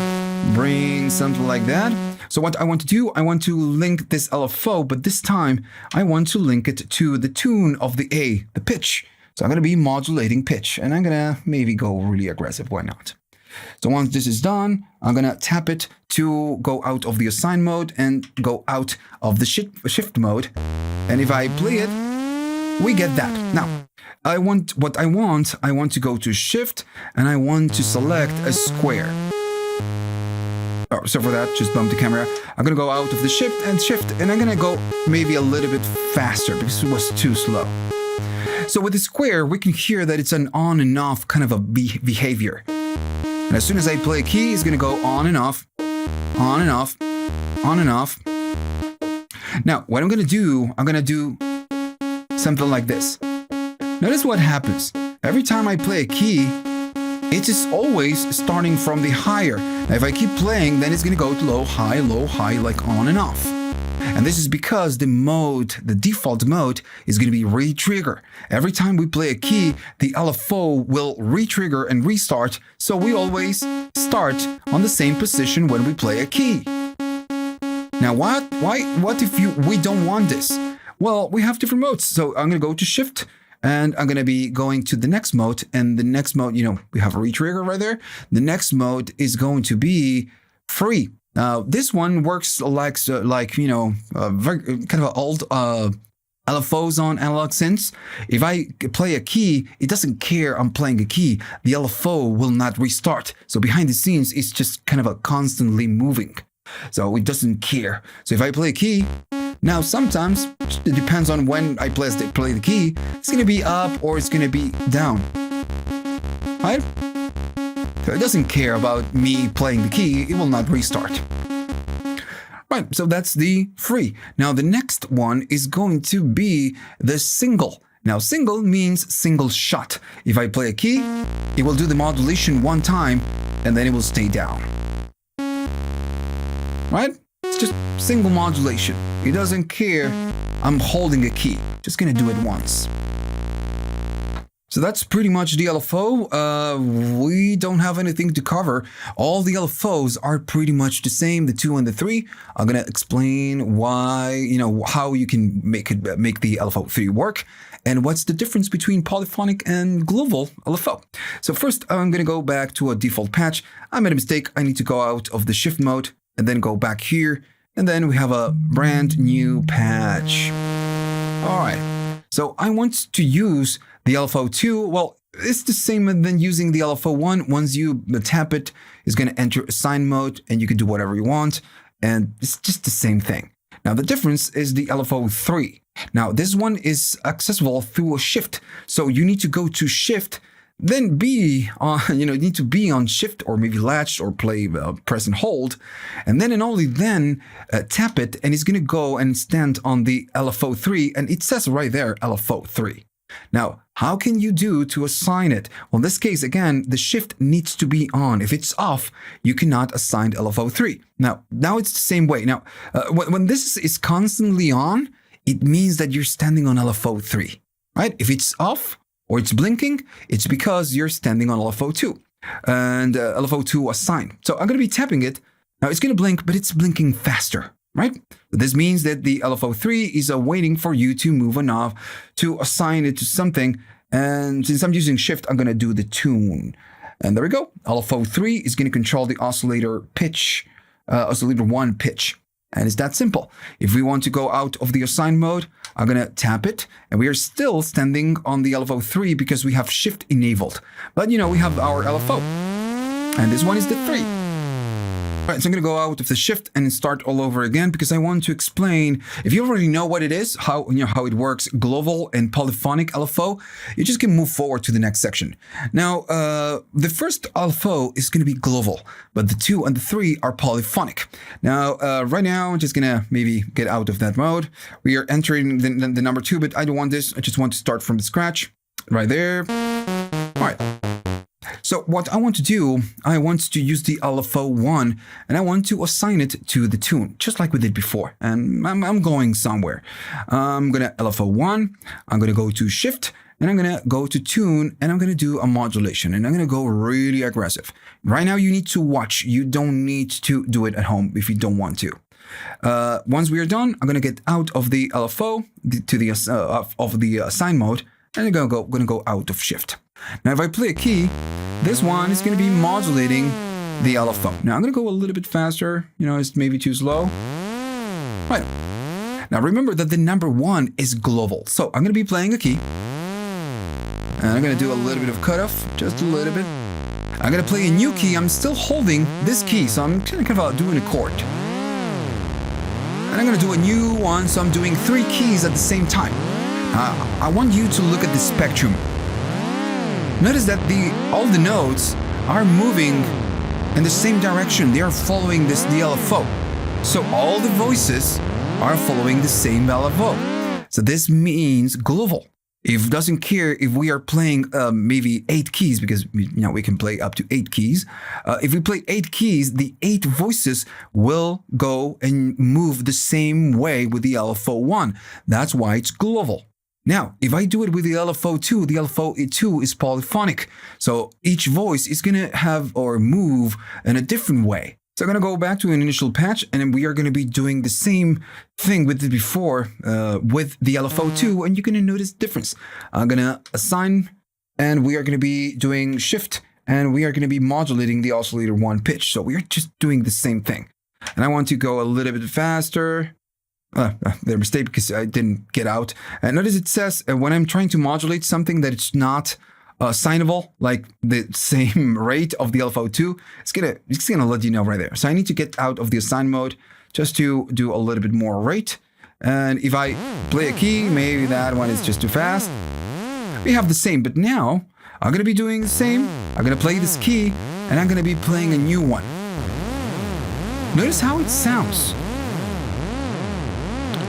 bring something like that. So what I want to do, I want to link this LFO, but this time I want to link it to the tune of the A, the pitch. So I'm going to be modulating pitch, and I'm going to maybe go really aggressive. Why not? So once this is done, I'm going to tap it to go out of the assign mode and go out of the shift mode. And if I play it, we get that. Now, I want to go to shift, and I want to select a square. Oh, so for that, just bump the camera. I'm going to go out of the shift, and I'm going to go maybe a little bit faster because it was too slow. So with the square, we can hear that it's an on and off kind of a behavior. And as soon as I play a key, it's going to go on and off, on and off, on and off. Now, what I'm going to do something like this. Notice what happens. Every time I play a key, it is always starting from the higher. Now, if I keep playing, then it's going to go to low, high, like on and off. And this is because the default mode is going to be re-trigger. Every time we play a key, the LFO will re-trigger and restart, so we always start on the same position when we play a key. Now what if we don't want this? Well, we have different modes. So I'm going to go to shift, and I'm going to be going to the next mode, and the next mode, we have a re-trigger right there. The next mode is going to be free. This one works like very kind of old LFOs on analog synths. If I play a key, it doesn't care I'm playing a key. The LFO will not restart. So behind the scenes, it's just kind of constantly moving. So it doesn't care. So if I play a key, now sometimes it depends on when I play the key. It's going to be up or it's going to be down. Right? So it doesn't care about me playing the key. It will not restart. Right, so that's the free. Now the next one is going to be the single. Now single means single shot. If I play a key, it will do the modulation one time and then it will stay down. Right? It's just single modulation. It doesn't care I'm holding a key. Just gonna do it once. So that's pretty much the LFO. We don't have anything to cover. All the LFOs are pretty much the same, the 2 and the 3. I'm gonna explain why, how you can make the LFO3 work, and what's the difference between polyphonic and global LFO. So first, I'm gonna go back to a default patch. I made a mistake. I need to go out of the shift mode and then go back here, and then we have a brand new patch. All right. So I want to use the LFO2. Well, it's the same as than using the LFO1. Once you tap it, it's going to enter assign mode, and you can do whatever you want. And it's just the same thing. Now, the difference is the LFO3. Now, this one is accessible through a shift. So you need to go to shift, then be on, need to be on shift or maybe latched or press and hold. And then and only then tap it, and it's going to go and stand on the LFO3. And it says right there, LFO3. Now, how can you do to assign it? Well, in this case, again, the shift needs to be on. If it's off, you cannot assign LFO3. Now it's the same way. Now, when this is constantly on, it means that you're standing on LFO3, right? If it's off or it's blinking, it's because you're standing on LFO2 and LFO2 assign. So I'm going to be tapping it. Now it's going to blink, but it's blinking faster. Right? This means that the LFO3 is waiting for you to move on off to assign it to something. And since I'm using shift, I'm going to do the tune. And there we go. LFO3 is going to control the oscillator pitch, oscillator 1 pitch. And it's that simple. If we want to go out of the assign mode, I'm going to tap it. And we are still standing on the LFO3 because we have shift enabled. But we have our LFO. And this one is the 3. All right, so I'm going to go out of the shift and start all over again because I want to explain, if you already know what it is, how it works, global and polyphonic LFO, you just can move forward to the next section. Now, the first LFO is going to be global, but the 2 and the 3 are polyphonic. Now, right now, I'm just going to maybe get out of that mode. We are entering the number 2, but I don't want this. I just want to start from the scratch right there. All right. So what I want to do, I want to use the LFO1 and I want to assign it to the tune, just like we did before. And I'm going somewhere. I'm going to LFO1, I'm going to go to shift, and I'm going to go to tune, and I'm going to do a modulation, and I'm going to go really aggressive. Right now you need to watch. You don't need to do it at home if you don't want to. Once we are done, I'm going to get out of the LFO to the of the assign mode, and I'm going to go out of shift. Now, if I play a key, this one is going to be modulating the LFO. Now, I'm going to go a little bit faster. It's maybe too slow. Right. Now, remember that the number 1 is global. So I'm going to be playing a key. And I'm going to do a little bit of cutoff, just a little bit. I'm going to play a new key. I'm still holding this key, so I'm kind of doing a chord. And I'm going to do a new one, so I'm doing 3 keys at the same time. I want you to look at the spectrum. Notice that all the notes are moving in the same direction. They are following the LFO. So all the voices are following the same LFO. So this means global. It doesn't care if we are playing maybe 8 keys, because we can play up to 8 keys. If we play 8 keys, the 8 voices will go and move the same way with the LFO1. That's why it's global. Now, if I do it with the LFO2, the LFO2 is polyphonic. So each voice is going to have or move in a different way. So I'm going to go back to an initial patch, and then we are going to be doing the same thing with it before with the LFO2, and you're going to notice the difference. I'm going to assign, and we are going to be doing shift, and we are going to be modulating the oscillator 1 pitch. So we are just doing the same thing. And I want to go a little bit faster. Their mistake because I didn't get out. And notice it says when I'm trying to modulate something that it's not assignable, like the same rate of the LFO2, it's gonna let you know right there. So I need to get out of the assign mode just to do a little bit more rate. And if I play a key, maybe that one is just too fast. We have the same, but now I'm gonna be doing the same. I'm gonna play this key, and I'm gonna be playing a new one. Notice how it sounds.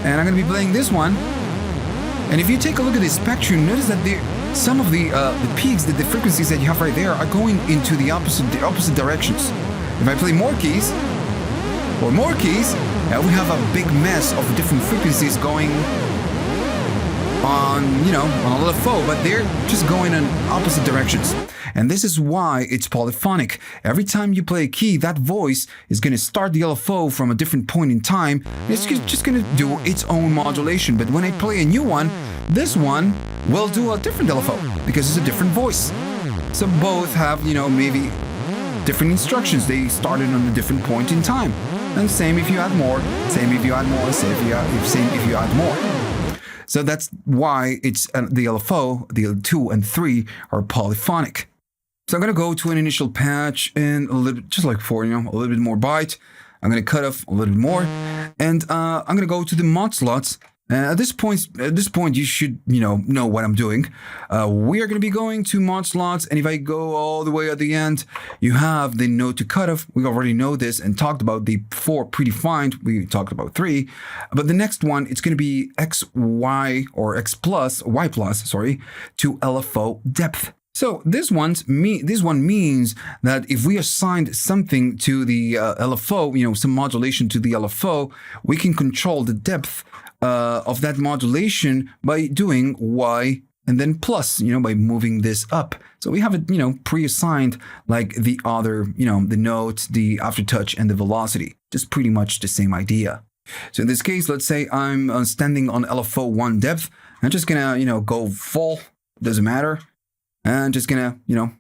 And I'm going to be playing this one. And if you take a look at the spectrum, notice that some of the peaks, the frequencies that you have right there are going into the opposite directions. If I play more keys, now we have a big mess of different frequencies going on, on a LFO, but they're just going in opposite directions. And this is why it's polyphonic. Every time you play a key, that voice is going to start the LFO from a different point in time. It's just going to do its own modulation. But when I play a new one, this one will do a different LFO because it's a different voice. So both have, maybe different instructions. They started on a different point in time. And same if you add more, same if you add more, same if you add more. So that's why it's the LFO, the 2 and 3 are polyphonic. So I'm going to go to an initial patch and a little bit, just like before, a little bit more byte. I'm going to cut off a little bit more. And I'm going to go to the Modslots. At this point, you should, know what I'm doing. We are going to be going to Modslots, and if I go all the way at the end, you have the node to cutoff. We already know this and talked about the 4 predefined. We talked about 3, but the next one, it's going to be X, Y, or X plus, Y plus, sorry, to LFO depth. So this one means that if we assigned something to the LFO, some modulation to the LFO, we can control the depth of that modulation by doing Y and then plus, by moving this up. So we have it, pre-assigned like the other, the note, the aftertouch, and the velocity. Just pretty much the same idea. So in this case, let's say I'm standing on LFO 1 depth. I'm just gonna, go full, doesn't matter. And just gonna,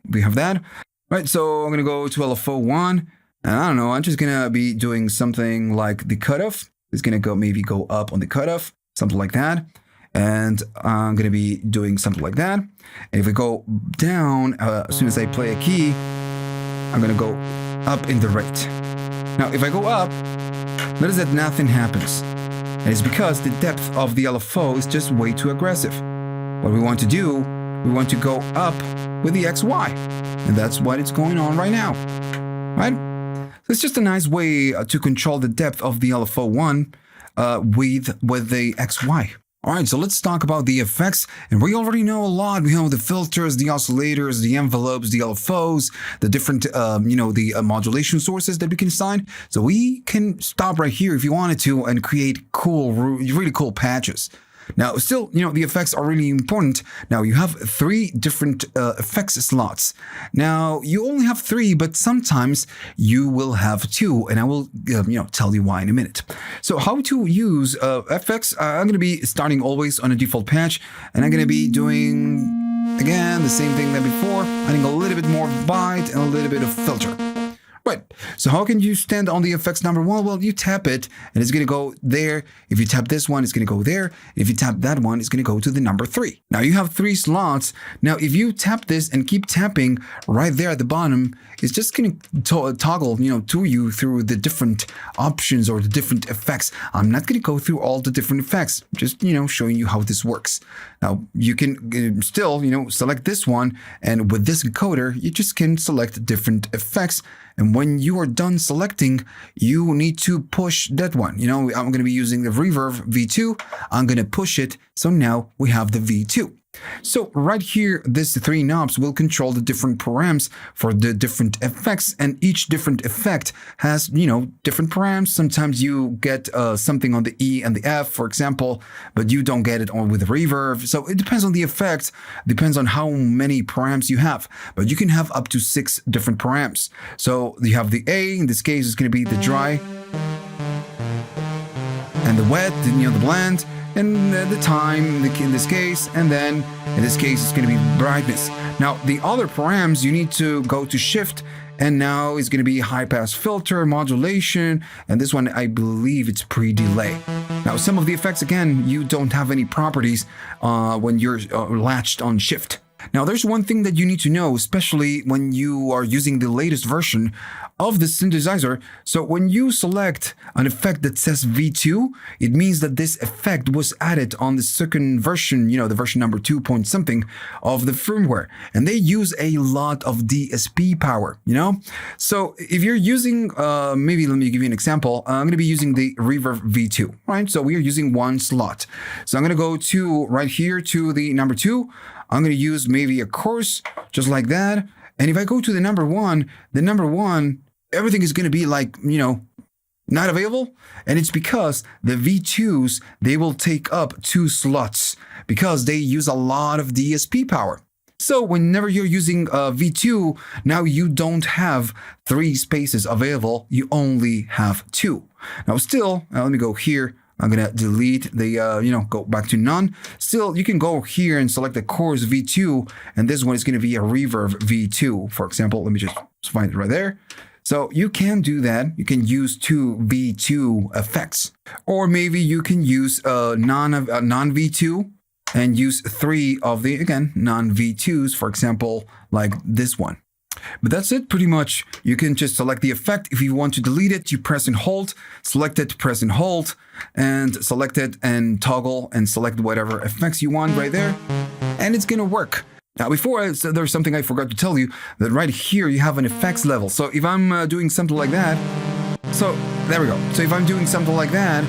we have that. Right, so I'm gonna go to LFO 1. And I don't know, I'm just gonna be doing something like the cutoff. It's going to maybe go up on the cutoff, something like that. And I'm going to be doing something like that. And if we go down, as soon as I play a key, I'm going to go up in the rate. Now, if I go up, notice that nothing happens. And it's because the depth of the LFO is just way too aggressive. What we want to do, we want to go up with the XY. And that's what it's going on right now. Right? It's just a nice way to control the depth of the LFO 1 with the XY. All right, so let's talk about the effects. And we already know a lot. We know the filters, the oscillators, the envelopes, the LFOs, the different, the modulation sources that we can assign. So we can stop right here if you wanted to and create really cool patches. Now, still, the effects are really important. Now, you have 3 different effects slots. Now, you only have 3, but sometimes you will have 2, and I will, tell you why in a minute. So how to use effects? I'm going to be starting always on a default patch, and I'm going to be doing, again, the same thing that before, adding a little bit more byte and a little bit of filter. Right, so how can you stand on the effects number 1? Well, you tap it and it's going to go there. If you tap this one, it's going to go there. If you tap that one, it's going to go to the number 3. Now you have 3 slots. Now, if you tap this and keep tapping right there at the bottom, it's just going to toggle, to you through the different options or the different effects. I'm not going to go through all the different effects, just, showing you how this works. Now, you can still, select this one, and with this encoder, you just can select different effects. And when you are done selecting, you need to push that one. I'm going to be using the reverb V2. I'm going to push it. So now we have the V2. So right here, these 3 knobs will control the different params for the different effects, and each different effect has, different params. Sometimes you get something on the E and the F, for example, but you don't get it on with reverb. So it depends on the effect, depends on how many params you have, but you can have up to 6 different params. So you have the A, in this case, is going to be the dry, and the wet, the blend, and the time in this case, and then in this case it's going to be brightness. Now the other params, you need to go to shift, and now it's going to be high pass filter, modulation, and this one I believe it's pre-delay. Now some of the effects, again, you don't have any properties when you're latched on shift. Now, there's one thing that you need to know, especially when you are using the latest version of the synthesizer. So when you select an effect that says V2, it means that this effect was added on the second version, the version number 2 point something of the firmware. And they use a lot of DSP power, So if you're using, maybe let me give you an example. I'm going to be using the Reverb V2, right? So we are using 1 slot. So I'm going to go to right here to the number 2. I'm going to use maybe a course just like that. And if I go to the number 1, everything is going to be like, not available, and it's because the V2s, they will take up 2 slots because they use a lot of DSP power. So whenever you're using a V2, now you don't have 3 spaces available, you only have 2. Now still, let me go here. I'm gonna delete the, go back to none. Still, you can go here and select the chorus V2, and this one is gonna be a reverb V2. For example, let me just find it right there. So you can do that. You can use 2 V2 effects, or maybe you can use non V2 and use 3 of the, again, non V2s, for example, like this one. But that's it pretty much. You can just select the effect. If you want to delete it, you press and hold, select it, press and hold, and select it and toggle and select whatever effects you want right there, and it's gonna work. Now, before, there's something I forgot to tell you, that right here you have an effects level. So if I'm doing something like that, so there we go. So if I'm doing something like that,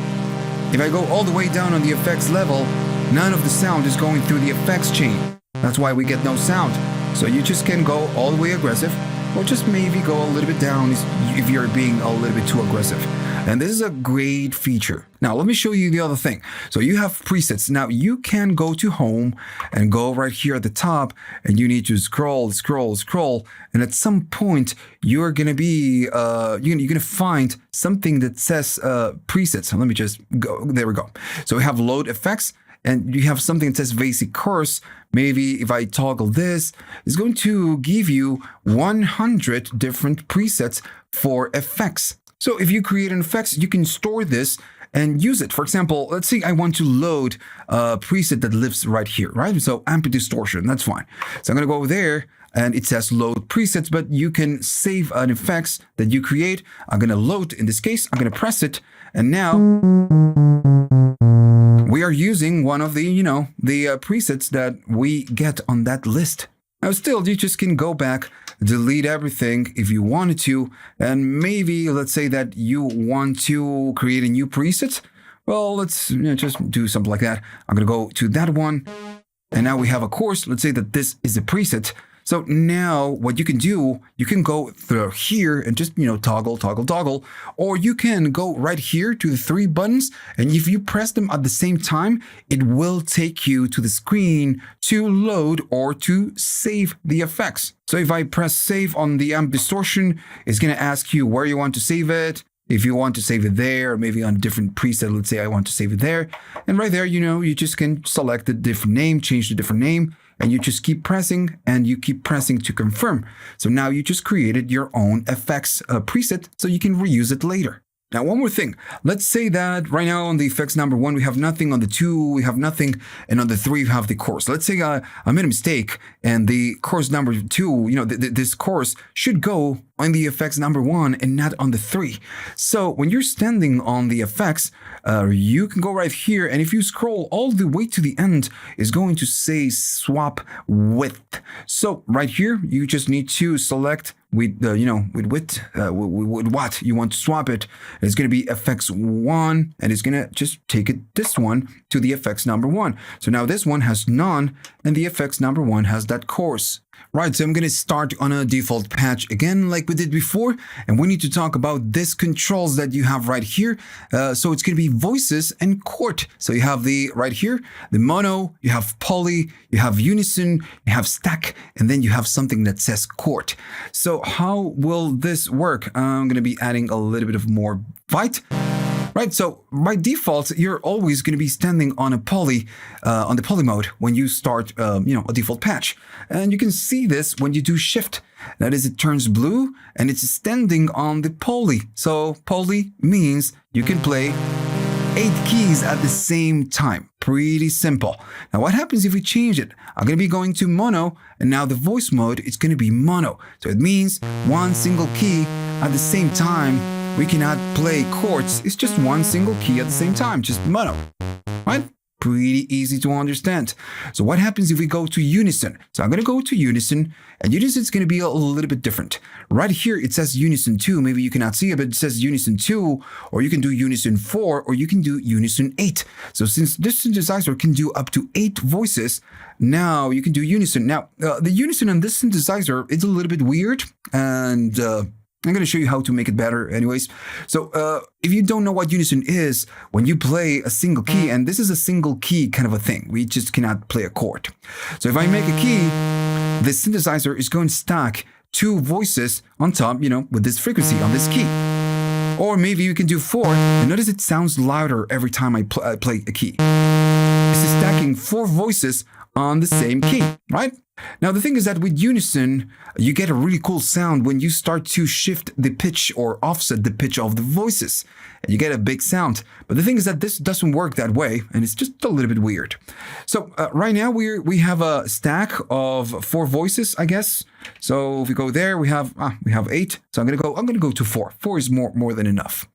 if I go all the way down on the effects level, none of the sound is going through the effects chain. That's why we get no sound. So you just can go all the way aggressive, or just maybe go a little bit down if you're being a little bit too aggressive. And this is a great feature. Now, let me show you the other thing. So you have presets. Now, you can go to home and go right here at the top, and you need to scroll. And at some point, you're going to be, you're going to find something that says presets. So let me just go. There we go. So we have load effects, and you have something that says basic course. Maybe if I toggle this, it's going to give you 100 different presets for effects. So if you create an effects, you can store this and use it. For example, let's say I want to load a preset that lives right here, right? So amp distortion, that's fine. So I'm going to go over there, and it says load presets, but you can save an effects that you create. I'm going to load, in this case, I'm going to press it, and now we are using one of the, the presets that we get on that list. Now still, you just can go back, delete everything if you wanted to, and maybe let's say that you want to create a new preset. Well, let's just do something like that. I'm going to go to that one, and now we have a course. Let's say that this is a preset. So now what you can do, you can go through here and just, toggle, or you can go right here to the 3 buttons. And if you press them at the same time, it will take you to the screen to load or to save the effects. So if I press save on the amp distortion, it's going to ask you where you want to save it. If you want to save it there, or maybe on a different preset, let's say I want to save it there. And right there, you just can select a different name, change the different name, and you just keep pressing, and you keep pressing to confirm. So now you just created your own effects preset, so you can reuse it later. Now, one more thing. Let's say that right now on the effects number 1, we have nothing. On the 2, we have nothing. And on the 3, we have the chorus. Let's say I made a mistake, and the chorus number 2, this chorus should go on the effects number 1 and not on the 3. So when you're standing on the effects, you can go right here, and if you scroll all the way to the end, it's going to say swap width. So right here, you just need to select with width, with what you want to swap it. It's going to be effects 1, and it's going to just take it this one to the effects number 1. So now this one has none, and the effects number 1 has that chorus. Right, so I'm going to start on a default patch again like we did before, and we need to talk about these controls that you have right here. So it's going to be voices and chord. So you have the right here, the mono, you have poly, you have unison, you have stack, and then you have something that says chord. So how will this work? I'm going to be adding a little bit of more byte. Right, so by default, you're always going to be standing on a poly, on the poly mode when you start, a default patch. And you can see this when you do shift. That is, it turns blue and it's standing on the poly. So poly means you can play 8 keys at the same time. Pretty simple. Now, what happens if we change it? I'm going to be going to mono, and now the voice mode is going to be mono. So it means one single key at the same time. We cannot play chords. It's just one single key at the same time, just mono, right? Pretty easy to understand. So what happens if we go to unison? So I'm going to go to unison, and unison is going to be a little bit different. Right here, it says unison 2. Maybe you cannot see it, but it says unison 2, or you can do unison 4, or you can do unison 8. So since this synthesizer can do up to 8 voices, now you can do unison. Now, the unison on this synthesizer is a little bit weird, and I'm going to show you how to make it better anyways. So if you don't know what unison is, when you play a single key, and this is a single key kind of a thing, we just cannot play a chord. So if I make a key, the synthesizer is going to stack two voices on top, with this frequency on this key. Or maybe you can do 4, and notice it sounds louder every time I play a key. This is stacking 4 voices on the same key, right? Now, the thing is that with unison, you get a really cool sound when you start to shift the pitch or offset the pitch of the voices. And you get a big sound. But the thing is that this doesn't work that way, and it's just a little bit weird. So right now, we have a stack of 4 voices, I guess. So if we go there, we have 8. So I'm gonna go to 4. 4 is more than enough.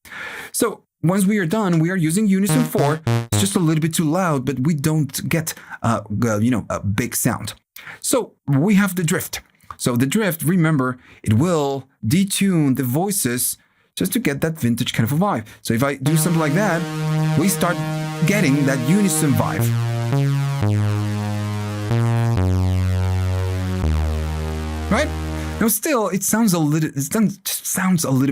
So once we are done, we are using unison 4. It's just a little bit too loud, but we don't get a big sound. So we have the drift. So the drift, remember, it will detune the voices just to get that vintage kind of a vibe. So if I do something like that, we start getting that unison vibe. Right? Now still, it sounds a little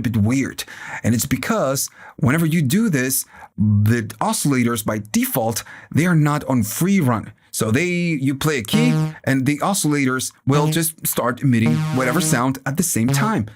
bit weird. And it's because whenever you do this, the oscillators by default, they are not on free run. So you play a key and the oscillators will just start emitting whatever sound at the same time.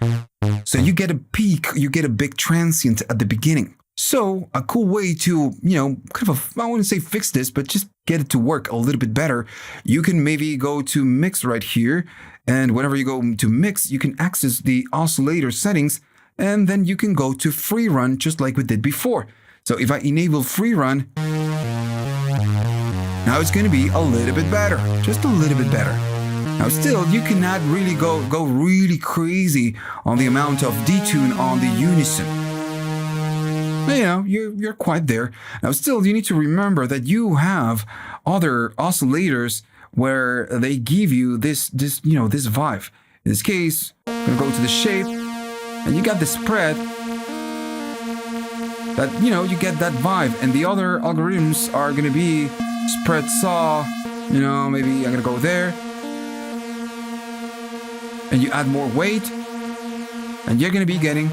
So you get a peak, you get a big transient at the beginning. So a cool way to, I wouldn't say fix this, but just get it to work a little bit better. You can maybe go to mix right here. And whenever you go to mix, you can access the oscillator settings and then you can go to free run just like we did before. So if I enable free run, now it's going to be a little bit better, just a little bit better. Now still, you cannot really go really crazy on the amount of detune on the unison. You're quite there. Now still, you need to remember that you have other oscillators where they give you this vibe. In this case, I'm going to go to the shape, and you got the spread. That, you get that vibe, and the other algorithms are going to be spread saw, maybe I'm going to go there. And you add more weight, and you're going to be getting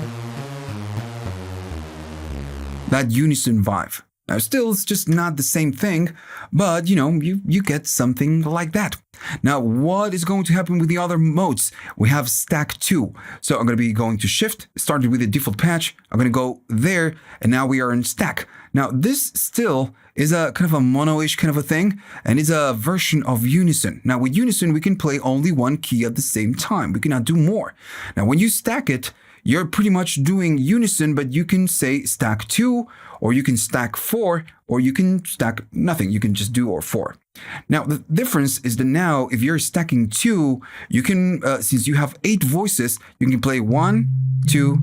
that unison vibe. Now, still, it's just not the same thing, but, you get something like that. Now, what is going to happen with the other modes? We have stack 2. So I'm going to be going to shift, started with the default patch. I'm going to go there, and now we are in stack. Now, this still is a kind of a mono-ish kind of a thing, and it's a version of unison. Now, with unison, we can play only one key at the same time. We cannot do more. Now, when you stack it, you're pretty much doing unison, but you can say stack 2, or you can stack 4, or you can stack nothing. You can just do or 4. Now, the difference is that now, if you're stacking 2, you can, since you have 8 voices, you can play 1, 2,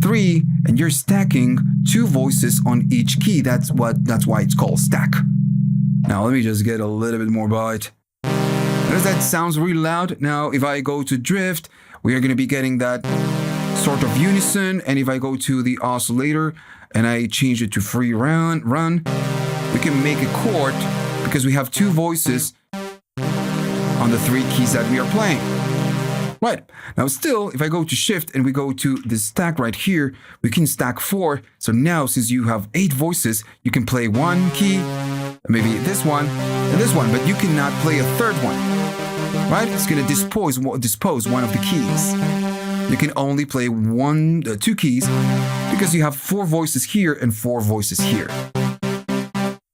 3, and you're stacking 2 voices on each key. That's why it's called stack. Now, let me just get a little bit more bite. Notice that sounds really loud. Now, if I go to drift, we are going to be getting that sort of unison. And if I go to the oscillator and I change it to free run, we can make a chord because we have 2 voices on the 3 keys that we are playing. Right. Now still, if I go to shift and we go to the stack right here, we can stack 4. So now, since you have 8 voices, you can play 1 key, maybe this one, and this one, but you cannot play a 3rd one. Right? It's going to dispose one of the keys. You can only play 2 keys because you have 4 voices here and 4 voices here.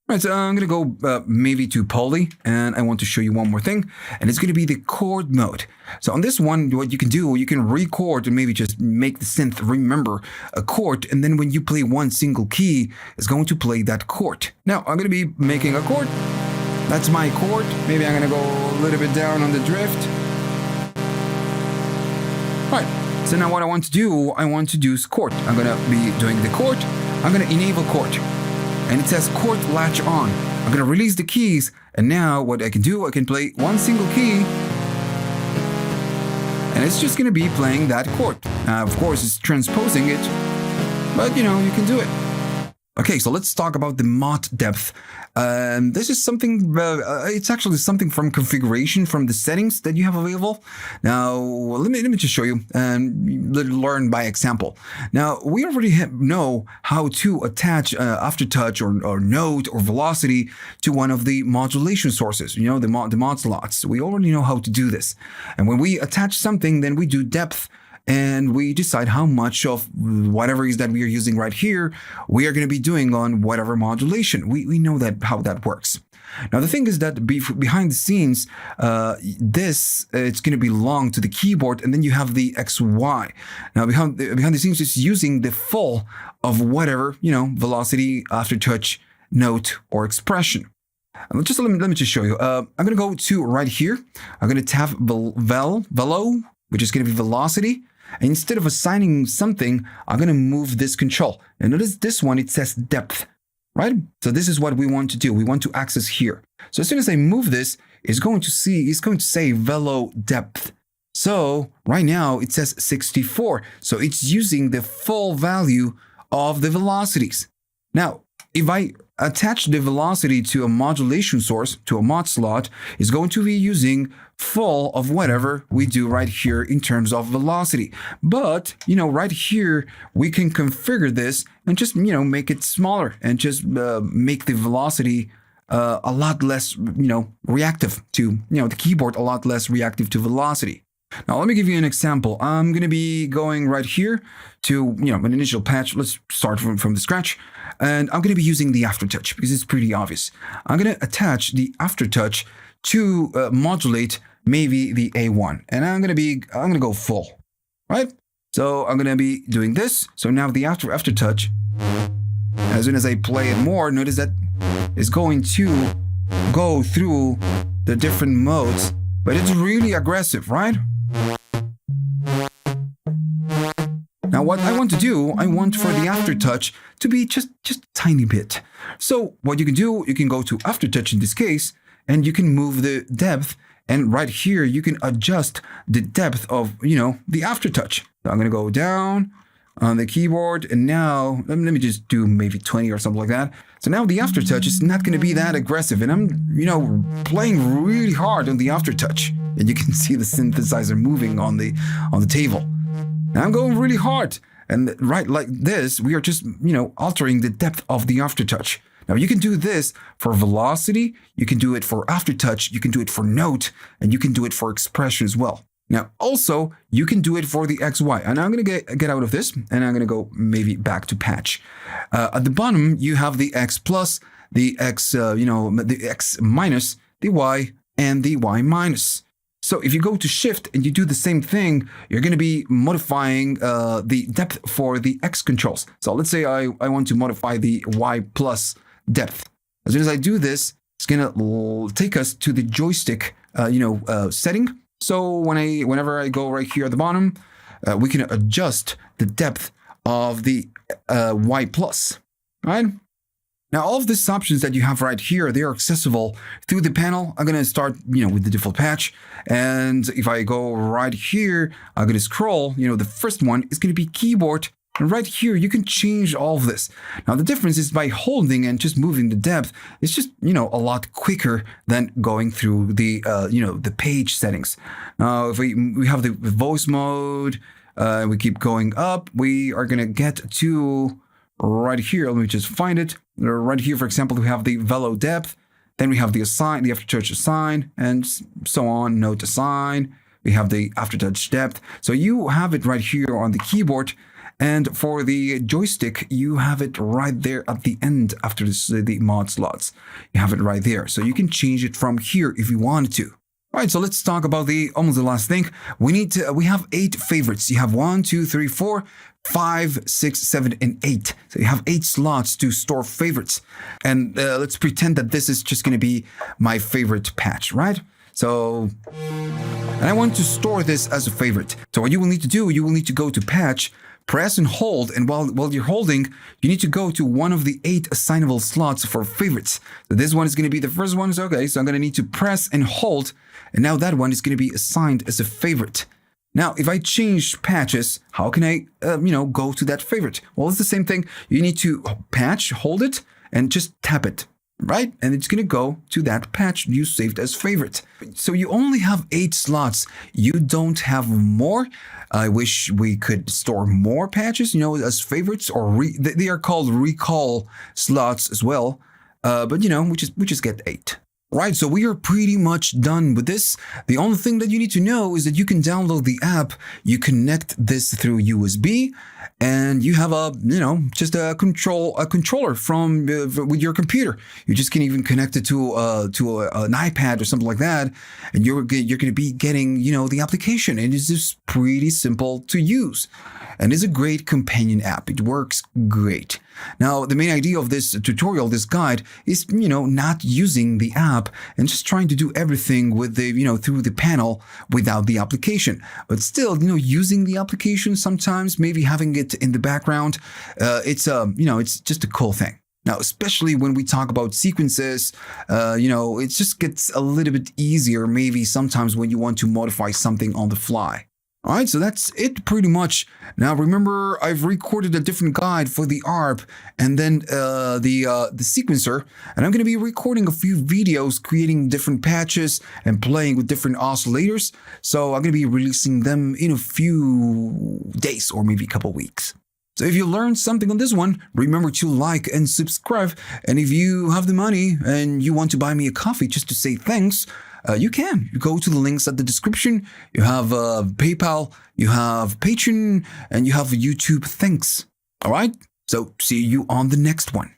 Right, so I'm going to go maybe to poly, and I want to show you one more thing, and it's going to be the chord mode. So on this one, what you can do, you can record and maybe just make the synth remember a chord, and then when you play one single key, it's going to play that chord. Now, I'm going to be making a chord. That's my chord. Maybe I'm going to go a little bit down on the drift. Right, so now what I want to do is chord. I'm going to be doing the chord. I'm going to enable chord. And it says chord latch on. I'm going to release the keys, and now what I can do, I can play one single key, and it's just going to be playing that chord. Of course, it's transposing it, but you can do it. Okay, so let's talk about the mod depth This is something, it's actually something from configuration from the settings that you have available. Now, let me just show you and learn by example. Now, we already know how to attach aftertouch or note or velocity to one of the modulation sources, the Modslots. We already know how to do this. And when we attach something, then we do depth, and we decide how much of whatever is that we are using right here, we are going to be doing on whatever modulation. We know that how that works. Now, the thing is that behind the scenes, it's going to belong to the keyboard, and then you have the XY. Now, behind the scenes, it's using the full of whatever, velocity, aftertouch, note, or expression. Let me just show you. I'm going to go to right here. I'm going to tap velo, which is going to be velocity. And instead of assigning something, I'm going to move this control. And notice this one, it says depth, right? So this is what we want to do. We want to access here. So as soon as I move this, it's going to say velo depth. So right now it says 64. So it's using the full value of the velocities. Now, if I attach the velocity to a modulation source, to a mod slot, it's going to be using full of whatever we do right here in terms of velocity. But, right here, we can configure this and just, make it smaller and just make the velocity a lot less, reactive to, the keyboard a lot less reactive to velocity. Now, let me give you an example. I'm going to be going right here to, an initial patch. Let's start from the scratch. And I'm going to be using the aftertouch because it's pretty obvious. I'm going to attach the aftertouch to modulate maybe the A1. And I'm going to go full, right? So I'm going to be doing this. So now the aftertouch, as soon as I play it more, notice that it's going to go through the different modes, but it's really aggressive, right? Now, what I want to do, I want for the aftertouch to be just a tiny bit. So what you can do, you can go to aftertouch in this case, and you can move the depth. And right here, you can adjust the depth of, the aftertouch. So I'm going to go down on the keyboard. And now, let me just do maybe 20 or something like that. So now the aftertouch is not going to be that aggressive. And I'm, playing really hard on the aftertouch. And you can see the synthesizer moving on the table. And I'm going really hard. And right like this, we are just, altering the depth of the aftertouch. Now, you can do this for velocity, you can do it for aftertouch, you can do it for note, and you can do it for expression as well. Now, also, you can do it for the XY. And I'm going to get out of this, and I'm going to go maybe back to patch. At the bottom, you have the X plus, the X, the X minus, the Y, and the Y minus. So if you go to shift and you do the same thing, you're going to be modifying the depth for the X controls. So let's say I want to modify the Y plus depth. As soon as I do this, it's going to take us to the joystick, setting. So whenever I go right here at the bottom, we can adjust the depth of the Y plus, right? Now, all of these options that you have right here, they are accessible through the panel. I'm going to start, with the default patch. And if I go right here, I'm going to scroll, the first one is going to be keyboard. And right here, you can change all of this. Now, the difference is by holding and just moving the depth, it's just, a lot quicker than going through the, the page settings. Now, if we have the voice mode, we keep going up, we are going to get to right here. Let me just find it. Right here, for example, we have the velo depth. Then we have the assign, the aftertouch assign, and so on. Note assign. We have the aftertouch depth. So you have it right here on the keyboard. And for the joystick, you have it right there at the end after the mod slots. You have it right there. So you can change it from here if you wanted to. All right, so let's talk about almost the last thing. We have 8 favorites. You have 1, 2, 3, 4, 5, 6, 7, and 8. So you have 8 slots to store favorites. And let's pretend that this is just going to be my favorite patch, right? So, and I want to store this as a favorite. So what you will need to do, you will need to go to patch, press and hold, and while you're holding, you need to go to one of the 8 assignable slots for favorites. So this one is going to be the first one. So, okay, so I'm going to need to press and hold, and now that one is going to be assigned as a favorite. Now, if I change patches, how can I, go to that favorite? Well, it's the same thing. You need to patch, hold it, and just tap it. right? And it's going to go to that patch you saved as favorite. So you only have 8 slots. You don't have more. I wish we could store more patches, as favorites, or they are called recall slots as well. But we just get 8. Right, so we are pretty much done with this. The only thing that you need to know is that you can download the app, you connect this through USB, and you have just a controller from with your computer. You just can even connect it to an iPad or something like that, and you're going to be getting the application. And it's just pretty simple to use, and it's a great companion app. It works great. Now, the main idea of this tutorial, this guide, is not using the app and just trying to do everything with the through the panel without the application. But still, using the application sometimes, maybe having it in the background, it's just a cool thing. Now, especially when we talk about sequences, it just gets a little bit easier maybe sometimes when you want to modify something on the fly. All right, so that's it pretty much. Now, remember, I've recorded a different guide for the ARP and then the sequencer, and I'm going to be recording a few videos creating different patches and playing with different oscillators. So I'm going to be releasing them in a few days or maybe a couple weeks. So if you learned something on this one, remember to like and subscribe. And if you have the money and you want to buy me a coffee just to say thanks, you can. You go to the links at the description. You have PayPal, you have Patreon, and you have YouTube. Thanks. All right? So see you on the next one.